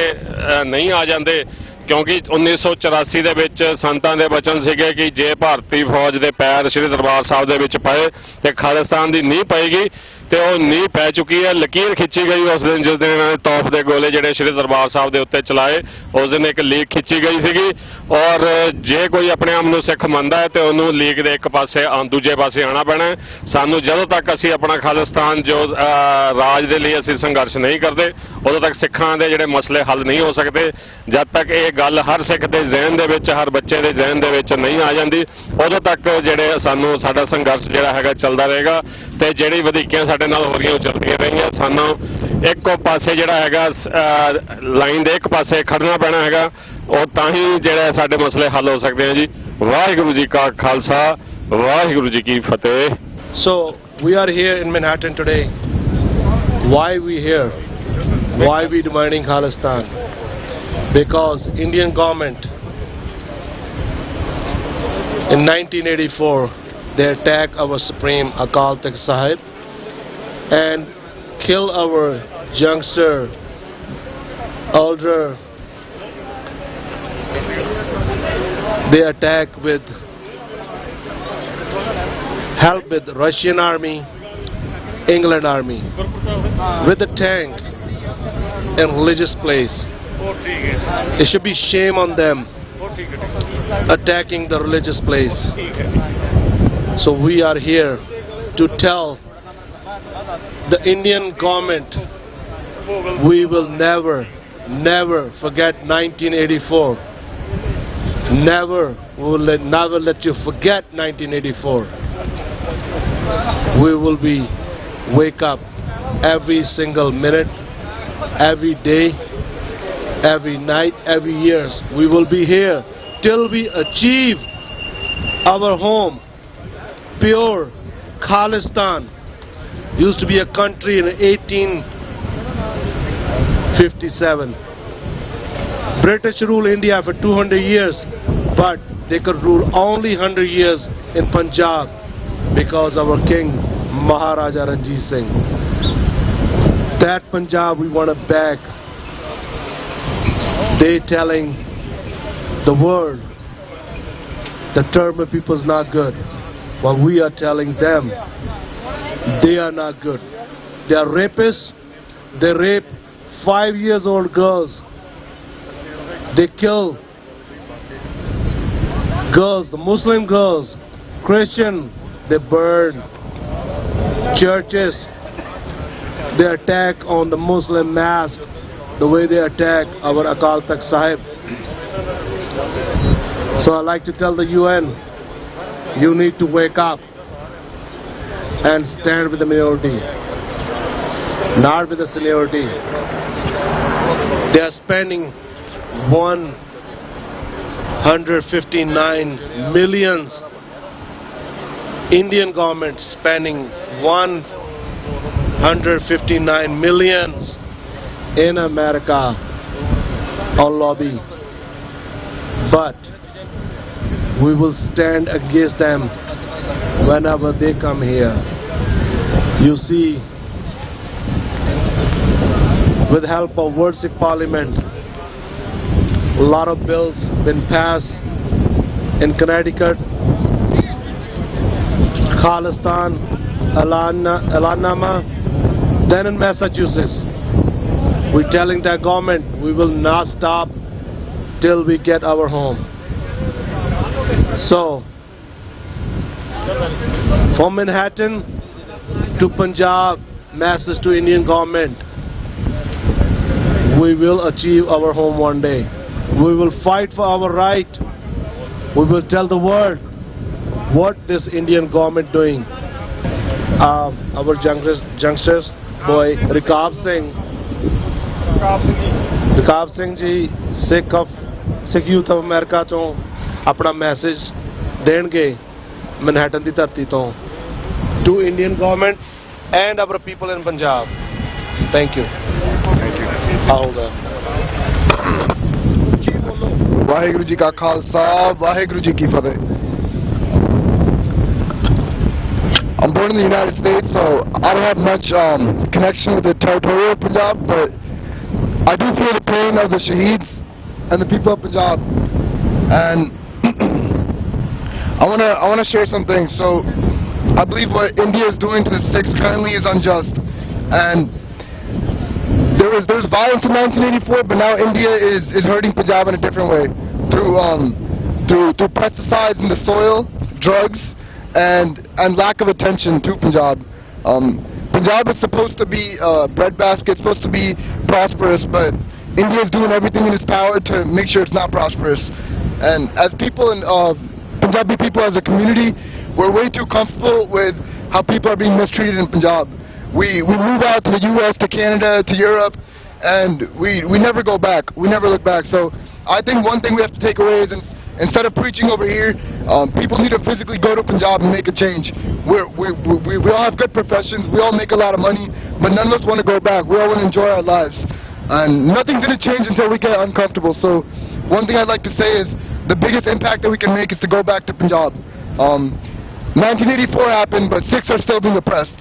ਨਹੀਂ ਆ ਜਾਂਦੇ ਕਿਉਂਕਿ 1984 ਦੇ ਵਿੱਚ ਸੰਤਾਂ ਦੇ ਬਚਨ ਸੀਗੇ ਕਿ ਜੇ ਭਾਰਤੀ ਫੌਜ ਦੇ ਪੈਰ ਸ੍ਰੀ ਦਰਬਾਰ ਸਾਹਿਬ ਦੇ ਵਿੱਚ ਪਏ ਤੇ ਖਾਲਿਸਤਾਨ ਦੀ ਨੀਂਹ ਪਏਗੀ ਤੇ ਉਹ ਨੀਂਹ ਪੈ ਚੁੱਕੀ ਹੈ। ਲਕੀਰ ਖਿੱਚੀ ਗਈ ਉਸ ਦਿਨ ਜਿਸ ਦਿਨ ਇਹਨਾਂ ਨੇ ਤੋਪ ਦੇ ਗੋਲੇ ਜਿਹੜੇ ਸ੍ਰੀ ਦਰਬਾਰ ਸਾਹਿਬ ਦੇ ਉੱਤੇ ਚਲਾਏ ਉਸ ਦਿਨ ਇੱਕ ਲੀਕ ਖਿੱਚੀ ਗਈ ਸੀਗੀ ਔਰ ਜੇ ਕੋਈ ਆਪਣੇ ਆਪ ਨੂੰ ਸਿੱਖ ਮੰਨਦਾ ਹੈ ਤੇ ਉਹਨੂੰ ਲੀਕ ਦੇ ਇੱਕ ਪਾਸੇ ਦੂਜੇ ਪਾਸੇ ਆਉਣਾ ਪੈਣਾ। ਸਾਨੂੰ ਜਦੋਂ ਤੱਕ ਅਸੀਂ ਆਪਣਾ ਖਾਲਿਸਤਾਨ ਜੋ ਰਾਜ ਦੇ ਲਈ ਅਸੀਂ ਸੰਘਰਸ਼ ਨਹੀਂ ਕਰਦੇ ਉਦੋਂ ਤੱਕ ਸਿੱਖਾਂ ਦੇ ਜਿਹੜੇ ਮਸਲੇ ਹੱਲ ਨਹੀਂ ਹੋ ਸਕਦੇ। ਜਦ ਤੱਕ ਇਹ ਗੱਲ ਹਰ ਸਿੱਖ ਦੇ ਜ਼ਿਹਨ ਦੇ ਵਿੱਚ ਹਰ ਬੱਚੇ ਦੇ ਜ਼ਿਹਨ ਦੇ ਵਿੱਚ ਨਹੀਂ ਆ ਜਾਂਦੀ ਉਦੋਂ ਤੱਕ ਜਿਹੜੇ ਸਾਨੂੰ ਸਾਡਾ ਸੰਘਰਸ਼ ਜਿਹੜਾ ਹੈਗਾ ਚੱਲਦਾ ਰਹੇਗਾ ਤੇ ਜਿਹੜੀ ਵਧੀਕੀਆਂ ਸਾਡੇ ਨਾਲ ਹੋ ਰਹੀਆਂ ਉਹ ਚੱਲਦੀਆਂ ਰਹੀਆਂ। ਸਾਨੂੰ ਇੱਕੋ ਪਾਸੇ ਜਿਹੜਾ ਹੈਗਾ ਲਾਈਨ ਦੇ ਇੱਕ ਪਾਸੇ ਖੜਨਾ ਪੈਣਾ ਹੈਗਾ ਉਹ ਤਾਂ ਹੀ ਜਿਹੜੇ ਸਾਡੇ ਮਸਲੇ ਹੱਲ ਹੋ ਸਕਦੇ ਆ ਜੀ। ਵਾਹਿਗੁਰੂ ਜੀ ਕਾ ਖਾਲਸਾ ਵਾਹਿਗੁਰੂ ਜੀ ਕੀ ਫਤਿਹ। So we are here in Manhattan today. Why we here? Why we demanding Khalistan? Because Indian government in 1984 they attack our Supreme Akal Takht Sahib and kill our youngster, elder. They attack with help with Russian army, England army, with a tank in religious place. It should be shame on them attacking the religious place. So we are here to tell the Indian government we will never forget 1984. Never let you forget 1984. We will wake up every single minute, every day, every night, every year. We will be here till we achieve our home. Pure Khalistan used to be a country in 1857. British ruled India for 200 years, but they could rule only 100 years in Punjab because of our king Maharaja Ranjit Singh. That Punjab we want it back. They telling the world the Turban people is not good, but we are telling them they are not good. They are rapists. They rape 5-year-old girls. They kill girls, the Muslim girls, Christian. They burn churches. They attack on the Muslim mosque the way they attack our Akal Takht Sahib. So I like to tell the UN, you need to wake up and stand with the minority, not with the seniority. They are spending 159 millions. Indian government spending 159 millions in America on lobby. But we will stand against them whenever they come here. You see, with the help of World Sikh Parliament, a lot of bills been passed in Connecticut, Khalistan, Alanama, then in Massachusetts. We're telling that government we will not stop till we get our home. So, from Manhattan to Punjab, message to Indian government, we will achieve our home one day. We will fight for our right. We will tell the world what this Indian government doing. Our youngsters, boy Rikab Singh ji, Sikh Youth of America to apna message denge Manhattan di dharti to Indian government and our people in Punjab. Thank you. Waheguru ji ਕਾ ਖਾਲਸਾ ਵਾਹਿਗੁਰੂ ਜੀ ਕੀ ਫਤਿਹ. I'm born in the United States, so I don't have much connection with the territorial of Punjab, but I do feel the pain of the shaheeds and the people of Punjab. And I want to share something. So I believe what India is doing to the Sikhs currently is unjust. And there's violence in 1984, but now India is hurting Punjab in a different way through pesticides in the soil, drugs, and lack of attention to Punjab. Punjab is supposed to be a breadbasket, supposed to be prosperous, but India is doing everything in its power to make sure it's not prosperous. And as people in Punjabi people as a community, we're way too comfortable with how people are being mistreated in Punjab. We move out to the US, to Canada, to Europe, and we never go back. We never look back. So I think one thing we have to take away is instead of preaching over here, people need to physically go to Punjab and make a change. We all have good professions. We all make a lot of money, but none of us want to go back. We all want to enjoy our lives. And nothing's going to change until we get uncomfortable. So one thing I'd like to say is the biggest impact that we can make is to go back to Punjab. 1984 happened, but Sikhs are still being oppressed.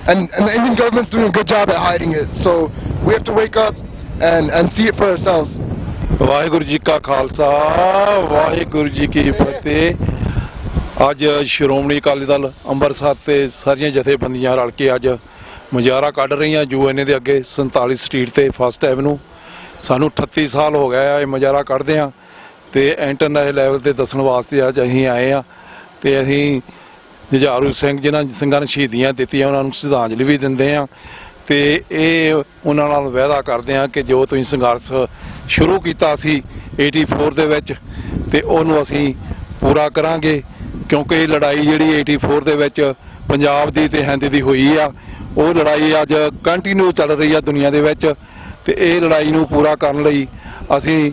And the Indian government's doing a good job at hiding it. So we have to wake up and see it for ourselves. Waheguru ji ਕਾ ਖਾਲਸਾ ਵਾਹਿਗੁਰੂ ਜੀ ਕੀ ਫਤਿਹ. ਅੱਜ ਸ਼੍ਰੋਮਣੀ ਅਕਾਲੀ ਦਲ ਅੰਮ੍ਰਿਤਸਰ ਤੇ ਸਾਰੀਆਂ ਜਥੇਬੰਦੀਆਂ ਰਲ ਕੇ ਅੱਜ ਮੁਜ਼ਾਹਰਾ ਕੱਢ ਰਹੀਆਂ UN ਦੇ ਅੱਗੇ 47 ਸਟਰੀਟ ਤੇ ਫਸਟ ਐਵਨਿਊ. ਸਾਨੂੰ 38 ਸਾਲ ਹੋ ਗਏ ਆ ਇਹ ਮੁਜ਼ਾਹਰਾ ਕੱਢਦੇ ਆ ਤੇ ਇੰਟਰਨੈਸ਼ਨਲ ਲੈਵਲ ਤੇ ਦੱਸਣ ਵਾਸਤੇ ਅੱਜ ਅਸੀਂ ਆਏ ਆ ਤੇ ਅਸੀਂ ਜੁਝਾਰੂ ਸਿੰਘ ਜਿਨ੍ਹਾਂ ਸਿੰਘਾਂ ਨੇ ਸ਼ਹੀਦੀਆਂ ਦਿੱਤੀਆਂ ਉਹਨਾਂ ਨੂੰ ਸ਼ਰਧਾਂਜਲੀ ਵੀ ਦਿੰਦੇ ਆ ਤੇ ਇਹ ਉਹਨਾਂ ਨਾਲ ਵਾਅਦਾ ਕਰਦੇ ਆ ਕਿ ਜੋ ਤੁਸੀਂ ਸੰਘਰਸ਼ ਸ਼ੁਰੂ ਕੀਤਾ ਸੀ 84 ਦੇ ਵਿੱਚ ਤੇ ਉਹਨੂੰ ਅਸੀਂ ਪੂਰਾ ਕਰਾਂਗੇ ਕਿਉਂਕਿ ਇਹ ਲੜਾਈ ਜਿਹੜੀ 84 ਦੇ ਵਿੱਚ ਪੰਜਾਬ ਦੀ ਤੇ ਹਿੰਦ ਦੀ ਹੋਈ ਆ ਉਹ ਲੜਾਈ ਅੱਜ ਕੰਟੀਨਿਊ ਚੱਲ ਰਹੀ ਆ ਦੁਨੀਆ ਦੇ ਵਿੱਚ ਤੇ ਇਹ ਲੜਾਈ ਨੂੰ ਪੂਰਾ ਕਰਨ ਲਈ ਅਸੀਂ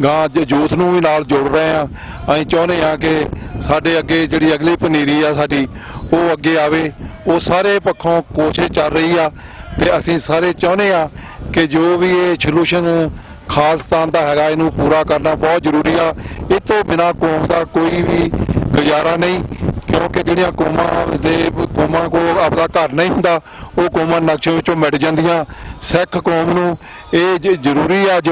ਗਾਂ ਯੂਥ ਨੂੰ ਵੀ ਨਾਲ ਜੋੜ ਰਹੇ ਆ। ਅਸੀਂ ਚਾਹੁੰਦੇ ਆ ਕਿ ਸਾਡੇ ਅੱਗੇ ਜਿਹੜੀ ਅਗਲੀ ਪਨੀਰੀ ਆ ਸਾਡੀ ਉਹ ਅੱਗੇ ਆਵੇ। ਉਹ ਸਾਰੇ ਪੱਖੋਂ ਕੋਸ਼ਿਸ਼ ਚੱਲ ਰਹੀ ਆ ਤੇ ਅਸੀਂ ਸਾਰੇ ਚਾਹੁੰਦੇ ਆ ਕਿ ਜੋ ਵੀ ਇਹ ਸੋਲੂਸ਼ਨ ਖਾਲਿਸਤਾਨ ਦਾ ਹੈਗਾ ਇਹਨੂੰ ਪੂਰਾ ਕਰਨਾ ਬਹੁਤ ਜ਼ਰੂਰੀ ਆ। ਇਹ ਤੋਂ ਬਿਨਾਂ ਕੌਮ ਦਾ ਕੋਈ ਵੀ ਗੁਜ਼ਾਰਾ ਨਹੀਂ ਕਿਉਂਕਿ ਜਿਹੜੀਆਂ ਕੌਮਾਂ ਕੋਲ ਆਪਣਾ ਘਰ ਨਹੀਂ ਹੁੰਦਾ ਉਹ ਕੌਮਾਂ ਨਕਸ਼ੇ ਵਿੱਚੋਂ ਮਿਟ ਜਾਂਦੀਆਂ। ਸਿੱਖ ਕੌਮ ਨੂੰ ਇਹ ਜ਼ਰੂਰੀ ਅੱਜ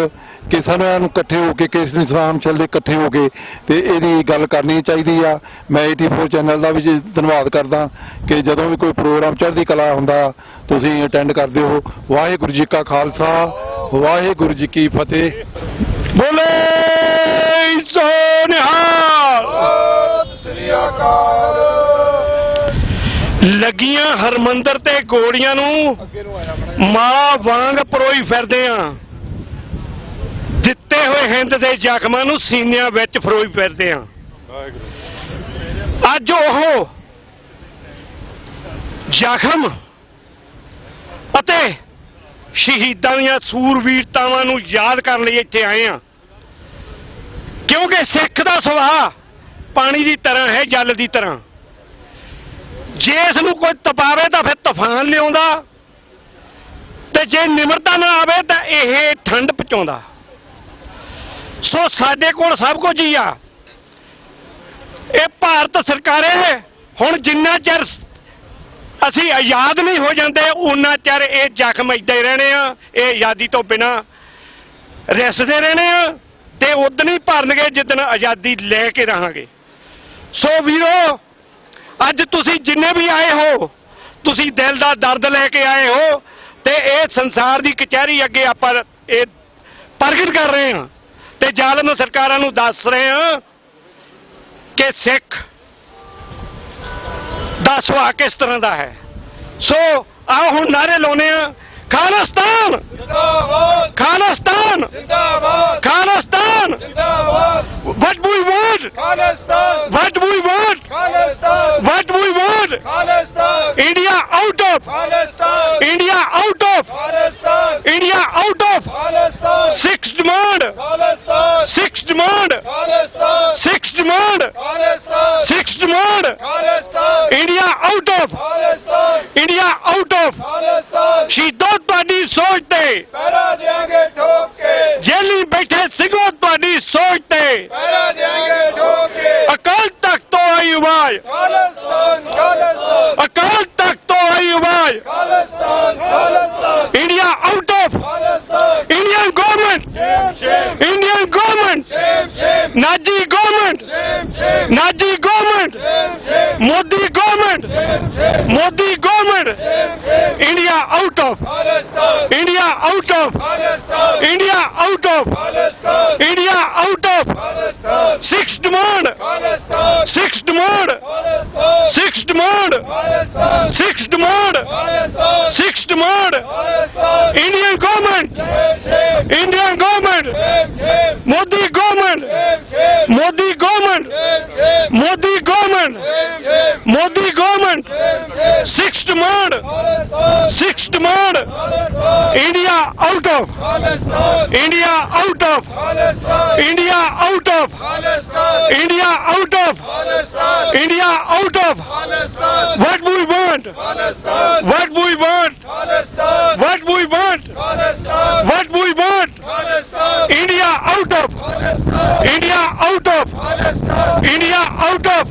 ਕਿ ਸਾਰਿਆਂ ਨੂੰ ਇਕੱਠੇ ਹੋ ਕੇ ਕਿਸ ਨਿਜ਼ਾਮ ਚੱਲਦੇ ਇਕੱਠੇ ਹੋ ਕੇ ਤੇ ਇਹਦੀ ਗੱਲ ਕਰਨੀ ਚਾਹੀਦੀ ਆ। ਮੈਂ 84 ਚੈਨਲ ਦਾ ਵੀ ਧੰਨਵਾਦ ਕਰਦਾ ਕਿ ਜਦੋਂ ਵੀ ਕੋਈ ਪ੍ਰੋਗਰਾਮ ਚੜ੍ਹਦੀ ਕਲਾ ਹੁੰਦਾ ਤੁਸੀਂ ਅਟੈਂਡ ਕਰਦੇ ਹੋ। ਵਾਹਿਗੁਰੂ ਜੀ ਕਾ ਖਾਲਸਾ ਵਾਹਿਗੁਰੂ ਜੀ ਕੀ ਫਤਿਹ। ਬੋਲੇ ਸੋ ਨਿਹਾਲ। ਲੱਗੀਆਂ ਹਰਮੰਦਰ ਤੇ ਗੋਲੀਆਂ ਨੂੰ ਮਾਲਾ ਵਾਂਗ ਪਰੋਈ ਫਿਰਦੇ ਆ। ਦਿੱਤੇ ਹੋਏ ਹਿੰਦ ਦੇ ਜ਼ਖਮਾਂ ਨੂੰ ਸੀਨਿਆਂ ਵਿੱਚ ਫਰੋਈ ਫਿਰਦੇ ਆ। ਅੱਜ ਉਹ ਜ਼ਖਮ ਅਤੇ ਸ਼ਹੀਦਾਂ ਦੀਆਂ ਸੂਰਵੀਰਤਾਵਾਂ ਨੂੰ ਯਾਦ ਕਰਨ ਲਈ ਇੱਥੇ ਆਏ ਆ ਕਿਉਂਕਿ ਸਿੱਖ ਦਾ ਸੁਭਾਅ ਪਾਣੀ ਦੀ ਤਰ੍ਹਾਂ ਹੈ, ਜਲ ਦੀ ਤਰ੍ਹਾਂ। ਜੇ ਇਸ ਨੂੰ ਕੋਈ ਤਪਾਵੇ ਤਾਂ ਫਿਰ ਤੂਫਾਨ ਲਿਆਉਂਦਾ ਤੇ ਜੇ ਨਿਮਰਤਾ ਨਾ ਆਵੇ ਤਾਂ ਇਹ ਠੰਡ ਪਹੁੰਚਾਉਂਦਾ। ਸੋ ਸਾਡੇ ਕੋਲ ਸਭ ਕੁਝ ਹੀ ਆ। ਇਹ ਭਾਰਤ ਸਰਕਾਰੇ ਹੁਣ ਜਿੰਨਾ ਚਿਰ ਅਸੀਂ ਆਜ਼ਾਦ ਨਹੀਂ ਹੋ ਜਾਂਦੇ ਉਨਾ ਚਿਰ ਇਹ ਜ਼ਖਮ ਏਦਾਂ ਹੀ ਰਹਿਣੇ ਆ। ਇਹ ਆਜ਼ਾਦੀ ਤੋਂ ਬਿਨਾਂ ਰਿਸਦੇ ਰਹਿਣੇ ਆ ਤੇ ਉਦੋਂ ਹੀ ਭਰਨਗੇ ਜਿੱਦਣ ਆਜ਼ਾਦੀ ਲੈ ਕੇ ਰਹਾਂਗੇ। ਸੋ ਵੀਰੋ ਅੱਜ ਤੁਸੀਂ ਜਿੰਨੇ ਵੀ ਆਏ ਹੋ ਤੁਸੀਂ ਦਿਲ ਦਾ ਦਰਦ ਲੈ ਕੇ ਆਏ ਹੋ ਤੇ ਇਹ ਸੰਸਾਰ ਦੀ ਕਚਹਿਰੀ ਅੱਗੇ ਆਪਾਂ ਇਹ ਪ੍ਰਗਟ ਕਰ ਰਹੇ ਹਾਂ ਤੇ ਜ਼ਾਲਮ ਸਰਕਾਰਾਂ ਨੂੰ ਦੱਸ ਰਹੇ ਹਾਂ ਕਿ ਸਿੱਖ ਦਾ ਸੁਭਾਅ ਕਿਸ ਤਰ੍ਹਾਂ ਦਾ ਹੈ। ਸੋ ਆਓ ਹੁਣ ਨਾਰੇ ਲਾਉਣੇ ਆ। ਖਾਲਿਸਤਾਨ ਜਿੰਦਾਬਾਦ, ਖਾਲਿਸਤਾਨ ਜਿੰਦਾਬਾਦ, ਖਾਲਿਸਤਾਨ ਜਿੰਦਾਬਾਦ। What we want, Khalistan. What we want, Khalistan. What we want, Khalistan. India out of, Khalistan. India out of, Khalistan. India out of, Khalistan. Sixth demand, Khalistan. Sixth demand, Khalistan. Sixth demand, Khalistan. Sixth demand, Khalistan. India out of, Khalistan. India out of, Khalistan. ਸ਼ਹੀਦੋ ਤੁਹਾਡੀ ਸੋਚ ਤੇ ਪਹਿਰਾ ਦੇਾਂਗੇ ਠੋਕ ਕੇ। ਜੇਲੀ ਬੈਠੇ ਸਿੰਘੋ ਤੁਹਾਡੀ ਸੋਚ ਤੇ ਪਹਿਰਾ ਦੇਾਂਗੇ ਠੋਕ ਕੇ। ਅਕਾਲ ਤਖਤ ਤੋਂ ਆਈ ਆਵਾਜ਼ ਖਾਲਿਸਤਾਨ, ਖਾਲਿਸਤਾਨ। ਅਕਾਲ ਤਖਤ ਤੋਂ ਆਈ ਆਵਾਜ਼ Khalistan, Khalistan. India out of, Khalistan. Indian government, Indian government, Nazi government, Nazi government, Modi government, Modi government. India out of, India out of, India out of, India out of. Sixth demand, sixth demand, sixth demand, sixth demand, sixth demand. Indian government, Indian government, Modi government, Modi government, Modi government, Modi government. Sixth demand, sixth demand. India out of, India out of, India out of, India out of, India out of. What we want, what we want, what we want, what we want. India out of, India out of, India out of,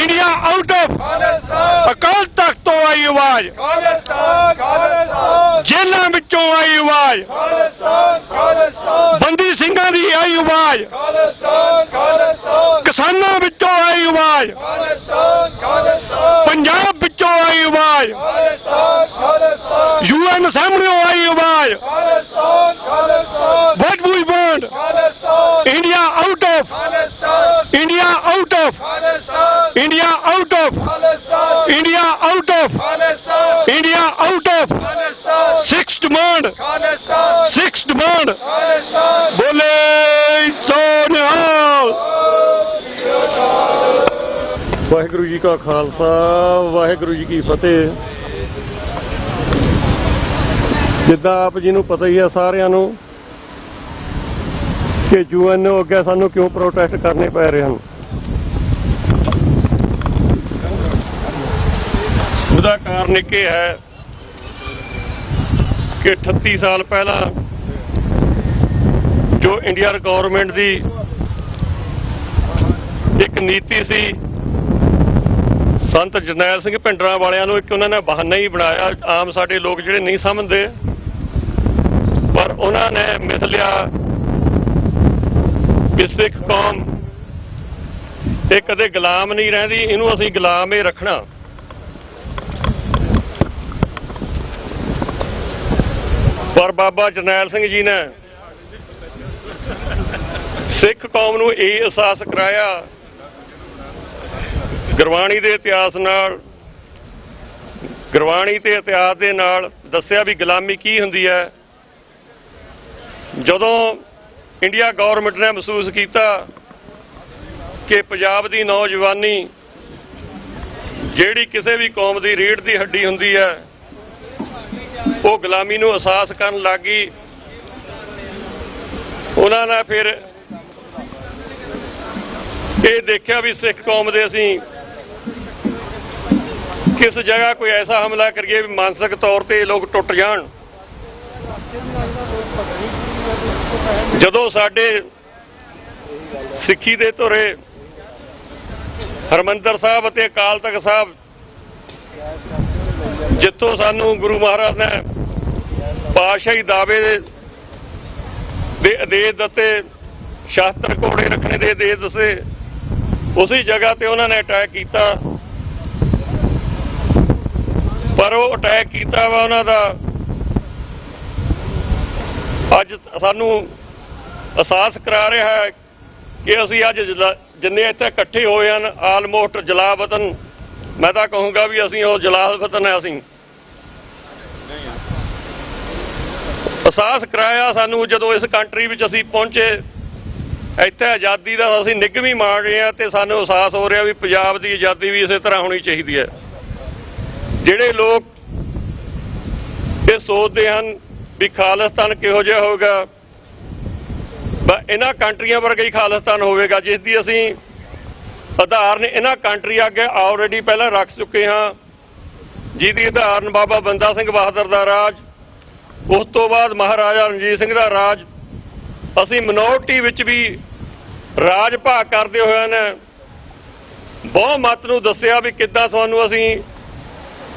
India out of. Akal Takht ਤੋਂ ਆਈ ਆਵਾਜ਼ ਖਾਲਿਸਤਾਨ, ਖਾਲਿਸਤਾਨ। ਜੇਲਾਂ ਵਿੱਚੋਂ ਆਈ ਆਵਾਜ਼ ਖਾਲਿਸਤਾਨ, ਖਾਲਿਸਤਾਨ। ਬੰਦੀ ਸਿੰਘਾਂ ਦੀ ਆਈ ਆਵਾਜ਼ ਖਾਲਿਸਤਾਨ, ਖਾਲਿਸਤਾਨ। ਕਿਸਾਨਾਂ ਵਿੱਚੋਂ ਆਈ ਆਵਾਜ਼ ਖਾਲਿਸਤਾਨ, ਖਾਲਿਸਤਾਨ। ਪੰਜਾਬ ਵਿੱਚੋਂ ਆਈ ਆਵਾਜ਼ ਖਾਲਿਸਤਾਨ, ਖਾਲਿਸਤਾਨ। UN ਸਾਹਮਣੇੋਂ ਆਈ ਆਵਾਜ਼ Khalistan, Khalistan. What we want, Khalistan. India out of, Khalistan. India out of, Khalistan. India out of, Khalistan. India out of, Khalistan. India out of, Khalistan. Sixth demand, Khalistan. Sixth demand, Khalistan. ਬੋਲੇ ਸੋ ਨਿਹਾਲ। का खालसा वाहिगुरू जी की फतेह। जिद्दां आप जी नूं पता ही है सारिਆਂ ਨੂੰ कि UN ਅੱਗੇ ਸਾਨੂੰ क्यों प्रोटेस्ट करने पै रहे हैं। ਉਹਦਾ ਕਾਰਨ ਇੱਕ ਇਹ ਹੈ कि 38 साल पहला जो इंडिया गवर्नमेंट की एक नीति सी संत जरनैल सिंह भिंडरां वालियां नूं एक उन्होंने बहाना ही बनाया। आम साडे लोग जिहड़े नहीं समझते पर उन्होंने मिस लिया कि सिख कौम ये कदे गुलाम नहीं रहिंदी, इहनूं असीं गुलाम ही रखना। पर बाबा जरनैल सिंह जी ने सिख कौम नूं ये एहसास कराया गुरबाणी दे इतिहास नाल, गुरबाणी ते इतिहास दे नाल दस्सिया भी गुलामी की हुंदी है। जदों इंडिया गवर्नमेंट ने महसूस किया कि पंजाब दी नौजवानी जिहड़ी किसी भी कौम दी रीढ़ दी हड्डी हुंदी है वो गुलामी नूं एहसास करन लग गई। उन्हां ने फिर ये देखिया भी सिख कौम दे असीं किस जगह कोई ऐसा हमला करिए भी मानसिक तौर पर लोग टुट जाण। जदों साडे सिੱਖੀ ਦੇ ਧੁਰੇ हरमंदर साहब ਅਤੇ अकाल तख्त साहब जिथों सानू गुरु महाराज ने पातशाही दावे दे आदेश दते शास्त्र घोड़े रखने दे आदेश दसे, उसी जगह ते उन्होंने अटैक किया। पर वो अटैक किया वा उन्हां दा अज सानू एहसास करा रहा है कि असीं अज जिन्ने इत्थे इकट्ठे होए हैं आलमोस्ट जलावतन, मैं तो कहूँगा भी असीं वो जलावतन है। असीं एहसास कराया सानू जदों इस कंट्री विच असीं पहुंचे, इत्थे आज़ादी का असीं निगम ही माण रहे हैं, तो सानू एहसास हो रहा भी पंजाब की आज़ादी भी इस तरह होनी चाहिए है। जिहड़े लोग ये सोचते हैं भी खालिस्तान किहो जिहा होगा, इन्हां कंट्रियां वर्गा ही खालिस्तान होगा जिसकी असीं उदाहरण इन्हां कंट्री अगे ऑलरेडी पहला रख चुके हाँ, जिहदी उदाहरण बाबा बंदा सिंह बहादुर का राज, उस तो बाद महाराजा रणजीत सिंह का राज। असीं मिनोरिटी विच भी राज भाग करते हुए ने बहुमत नूं दस्सिया भी किद्दां तुहानूं असीं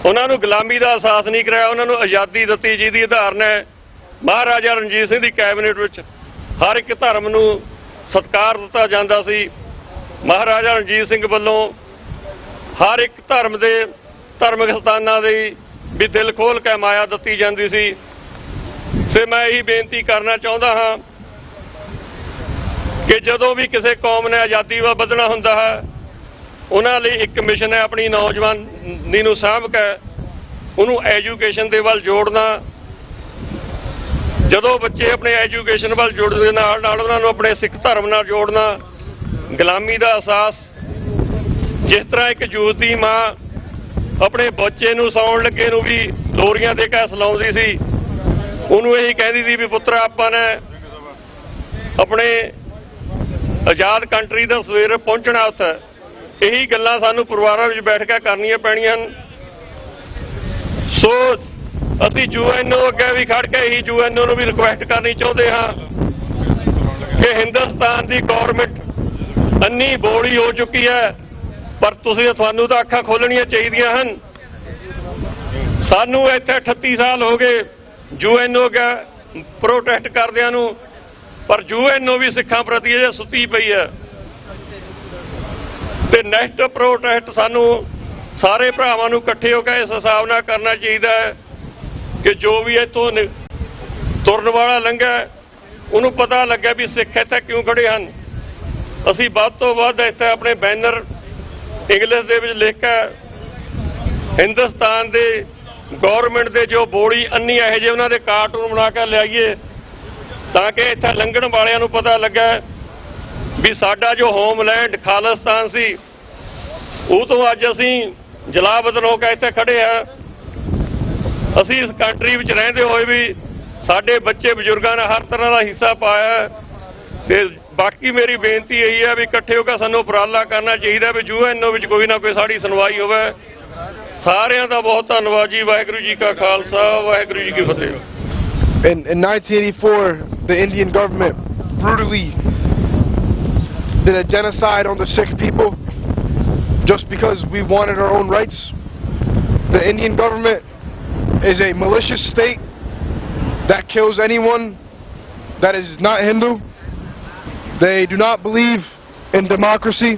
उन्हां नूं गुलामी का एहसास नहीं कराया, उन्हां नूं आज़ादी दित्ती जिहदी उदाहरण है महाराजा रणजीत सिंह की कैबिनेट विच हर एक धर्म नूं सत्कार दिता जांदा सी। महाराजा रणजीत सिंह वालों हर एक धर्म के धार्मिक स्थानां दी भी दिल खोल के माया दित्ती जांदी सी। ते मैं यही बेनती करना चाहुंदा हाँ कि जदों भी किसी कौम ने आज़ादी वा बधना हुंदा है उन्हां लई एक मिशन है अपनी नौजवानी नूं साਂਭ के उन्होंने एजुकेशन के वल जोड़ना। जदों बच्चे अपने एजुकेशन वाल जुड़दे नाल नाल उन्हां नूं अपने सिख धर्म नाल जोड़ना, गुलामी का एहसास। जिस तरह एक यूथ की माँ अपने बच्चे नूं सौण लगे नूं भी लोरियां दे के सलाउंदी सी, उन्होंने यही कहती थी भी पुत्तर आपां ने अपने आज़ाद कंट्री का सवेरे पहुंचना उत्थे। यही गल्लां सानूं परिवारां विच बैठ के करनियां पैणीਆਂ ਹਨ। सो ਅਸੀਂ UN अगे भी खड़ के ही UN ਨੂੰ भी रिक्वेस्ट करनी चाहते हाँ कि हिंदुस्तान की गौरमेंट अन्नी बोली हो चुकी है, पर तुहानूं तां अखां खोलणियां चाहीदियां हन। सानूं इत्थे 38 साल हो गए UN अगे प्रोटेस्ट करदिआं नूं, पर UN भी सिखां प्रति अजे सुत्ती पई है। ते नैक्सट प्रोटेस्ट सानूं सारे भरावां नूं इकट्ठे होकर इस हिसाब नाल करना चाहिए है कि जो भी इत्थों तुरन वाला लंघा उन्होंने पता लगे भी सिख इत्थे क्यों खड़े हैं। असीं वध तो वध इत्थे अपने बैनर इंग्लिश दे विच लिख के हिंदुस्तान दे गौरमेंट दे जो बोली अन्नी इहो जिहे उन्हां दे कार्टून बना के लियाईए ताकि इत्थे लंघण वालियां नूं पता लगे भी साडा जो होमलैंड खालिस्तान सी ਉਹ ਤੋਂ ਅੱਜ ਅਸੀਂ ਜਲਾਵਤਨ ਹੋ ਕੇ ਇੱਥੇ ਖੜੇ ਆ। ਅਸੀਂ ਇਸ ਕੰਟਰੀ ਵਿੱਚ ਰਹਿੰਦੇ ਹੋਏ ਵੀ ਸਾਡੇ ਬੱਚੇ ਬਜ਼ੁਰਗਾਂ ਨੇ ਹਰ ਤਰ੍ਹਾਂ ਦਾ ਹਿੱਸਾ ਪਾਇਆ ਤੇ ਬਾਕੀ ਮੇਰੀ ਬੇਨਤੀ ਇਹੀ ਹੈ ਵੀ ਇਕੱਠੇ ਹੋ ਕੇ ਸਾਨੂੰ ਉਪਰਾਲਾ ਕਰਨਾ ਚਾਹੀਦਾ ਵੀ ਯੂਐਨਓ ਵਿੱਚ ਕੋਈ ਨਾ ਕੋਈ ਸਾਡੀ ਸੁਣਵਾਈ ਹੋਵੇ। ਸਾਰਿਆਂ ਦਾ ਬਹੁਤ ਧੰਨਵਾਦ ਜੀ। ਵਾਹਿਗੁਰੂ ਜੀ ਕਾ ਖਾਲਸਾ, ਵਾਹਿਗੁਰੂ ਜੀ ਕੀ ਫਤਿਹ। In 1984, the Indian government brutally did a genocide on the Sikh people just because we wanted our own rights. The Indian government is a malicious state that kills anyone that is not Hindu. They do not believe in democracy.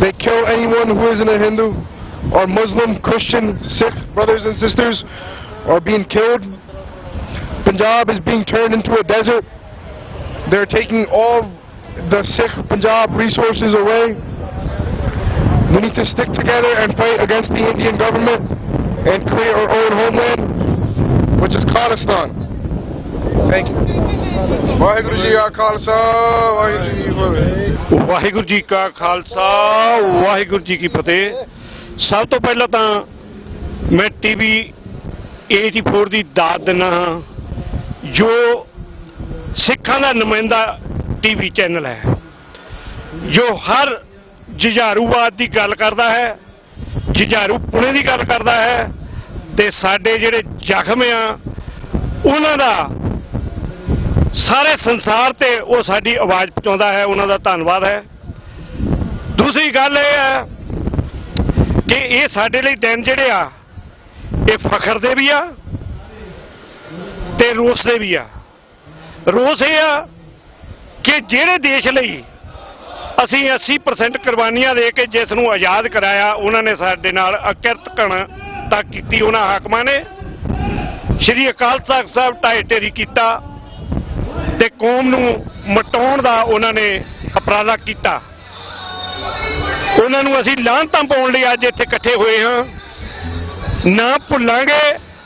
They kill anyone who isn't a Hindu or Muslim, Christian, Sikh brothers and sisters are being killed. Punjab is being turned into a desert. They're taking all the Sikh Punjab resources away. We need to stick together and fight against the Indian government and create our own homeland, which is Khalistan. Thank you. Waheguru ji ਕਾ ਖਾਲਸਾ, ਵਾਹਿਗੁਰੂ ਜੀ ਕੀ ਫਤਿਹ। ਵਾਹਿਗੁਰੂ ਜੀ ਕਾ ਖਾਲਸਾ, ਵਾਹਿਗੁਰੂ ਜੀ ਕੀ ਫਤਿਹ। ਸਭ ਤੋਂ ਪਹਿਲਾਂ ਤਾਂ ਮੈਂ TV 84 ਦੀ ਦਾਤ ਦਿੰਦਾ ਹਾਂ, ਜੋ ਸਿੱਖਾਂ ਦਾ ਨੁਮਾਇੰਦਾ TV ਚੈਨਲ ਹੈ, ਜੋ ਹਰ ਜੁਝਾਰੂਵਾਦ ਦੀ ਗੱਲ ਕਰਦਾ ਹੈ, ਜੁਝਾਰੂ ਪੁਣੇ ਦੀ ਗੱਲ ਕਰਦਾ ਹੈ ਤੇ ਸਾਡੇ ਜਿਹੜੇ ਜ਼ਖਮ ਆ ਉਹਨਾਂ ਦਾ ਸਾਰੇ ਸੰਸਾਰ ਤੇ ਉਹ ਸਾਡੀ ਆਵਾਜ਼ ਪਹੁੰਚਾਉਂਦਾ ਹੈ। ਉਹਨਾਂ ਦਾ ਧੰਨਵਾਦ ਹੈ। ਦੂਸਰੀ ਗੱਲ ਇਹ ਹੈ ਕਿ ਇਹ ਸਾਡੇ ਲਈ ਦਿਨ ਜਿਹੜੇ ਆ ਇਹ ਫਖਰ ਦੇ ਵੀ ਆ ਤੇ ਰੋਸ ਦੇ ਵੀ ਆ। ਰੋਸ ਇਹ ਆ ਕਿ ਜਿਹੜੇ ਦੇਸ਼ ਲਈ ਅਸੀਂ 80% ਕੁਰਬਾਨੀਆਂ ਦੇ ਕੇ ਜਿਸ ਨੂੰ ਆਜ਼ਾਦ ਕਰਾਇਆ, ਉਹਨਾਂ ਨੇ ਸਾਡੇ ਨਾਲ ਅਕਿਰਤ ਘਣਤਾ ਕੀਤੀ। ਉਹਨਾਂ ਹਾਕਮਾਂ ਨੇ ਸ਼੍ਰੀ ਅਕਾਲ ਤਖ਼ਤ ਸਾਹਿਬ ਢਾਈ ਢੇਰੀ ਕੀਤਾ ਤੇ ਕੌਮ ਨੂੰ ਮਟਾਉਣ ਦਾ ਉਹਨਾਂ ਨੇ ਉਪਰਾਲਾ ਕੀਤਾ। ਉਹਨਾਂ ਨੂੰ ਅਸੀਂ ਲਾਹਨਤਾਂ ਪਾਉਣ ਲਈ ਅੱਜ ਇੱਥੇ ਇਕੱਠੇ ਹੋਏ ਹਾਂ। ਨਾ ਭੁੱਲਾਂਗੇ,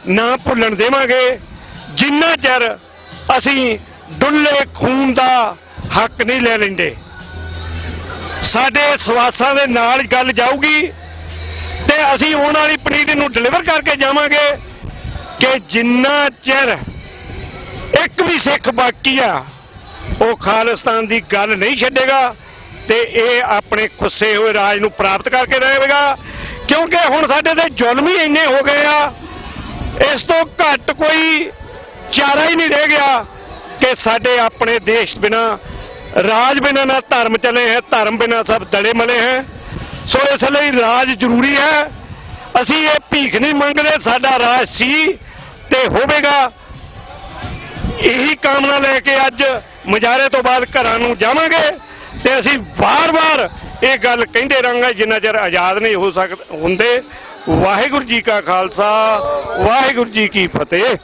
ਨਾ ਭੁੱਲਣ ਦੇਵਾਂਗੇ ਜਿੰਨਾ ਚਿਰ ਅਸੀਂ ਡੁੱਲੇ ਖੂਨ ਦਾ ਹੱਕ ਨਹੀਂ ਲੈ ਲੈਂਦੇ। ਸਾਡੇ ਸਵਾਸਾਂ ਦੇ ਨਾਲ ਗੱਲ ਜਾਊਗੀ ਤੇ ਅਸੀਂ ਆਉਣ ਵਾਲੀ ਪਨੀਰੀ ਨੂੰ ਡਿਲੀਵਰ ਕਰਕੇ ਜਾਵਾਂਗੇ ਕਿ ਜਿੰਨਾ ਚਿਰ ਇੱਕ ਵੀ ਸਿੱਖ ਬਾਕੀ ਆ ਉਹ ਖਾਲਿਸਤਾਨ ਦੀ ਗੱਲ ਨਹੀਂ ਛੱਡੇਗਾ ਤੇ ਇਹ ਆਪਣੇ ਖੁੱਸੇ ਹੋਏ ਰਾਜ ਨੂੰ ਪ੍ਰਾਪਤ ਕਰਕੇ ਰਹੇਗਾ। ਕਿਉਂਕਿ ਹੁਣ ਸਾਡੇ ਤੇ ਜ਼ੁਲਮ ਹੀ ਇੰਨੇ ਹੋ ਗਏ ਆ, ਇਸ ਤੋਂ ਘੱਟ ਕੋਈ ਚਾਰਾ ਹੀ ਨਹੀਂ ਰਹਿ ਗਿਆ ਕਿ ਸਾਡੇ ਆਪਣੇ ਦੇਸ਼ ਬਿਨਾ, ਰਾਜ ਬਿਨਾ ਨਾ ਧਰਮ ਚਲੇ ਹੈ, ਧਰਮ ਬਿਨਾ ਸਭ ਦਲੇ ਮਲੇ ਹੈ। ਸੋ ਇਸ ਲਈ ਰਾਜ ਜ਼ਰੂਰੀ ਹੈ। ਅਸੀਂ ਇਹ ਭੀਖ ਨਹੀਂ ਮੰਗਦੇ, ਸਾਡਾ ਰਾਜ ਸੀ ਤੇ ਹੋਵੇਗਾ। ਇਹੀ ਕਾਮਨਾ ਲੈ ਕੇ ਅੱਜ ਮੁਜ਼ਾਹਰੇ ਤੋਂ ਬਾਅਦ ਘਰਾਂ ਨੂੰ ਜਾਵਾਂਗੇ ਤੇ ਅਸੀਂ ਵਾਰ-ਵਾਰ ਇਹ ਗੱਲ ਕਹਿੰਦੇ ਰਹਾਂਗੇ ਜਿੰਨਾ ਚਿਰ ਆਜ਼ਾਦ ਨਹੀਂ ਹੋ ਹੁੰਦੇ। ਵਾਹਿਗੁਰੂ ਜੀ ਕਾ ਖਾਲਸਾ, ਵਾਹਿਗੁਰੂ ਜੀ ਕੀ ਫਤਿਹ।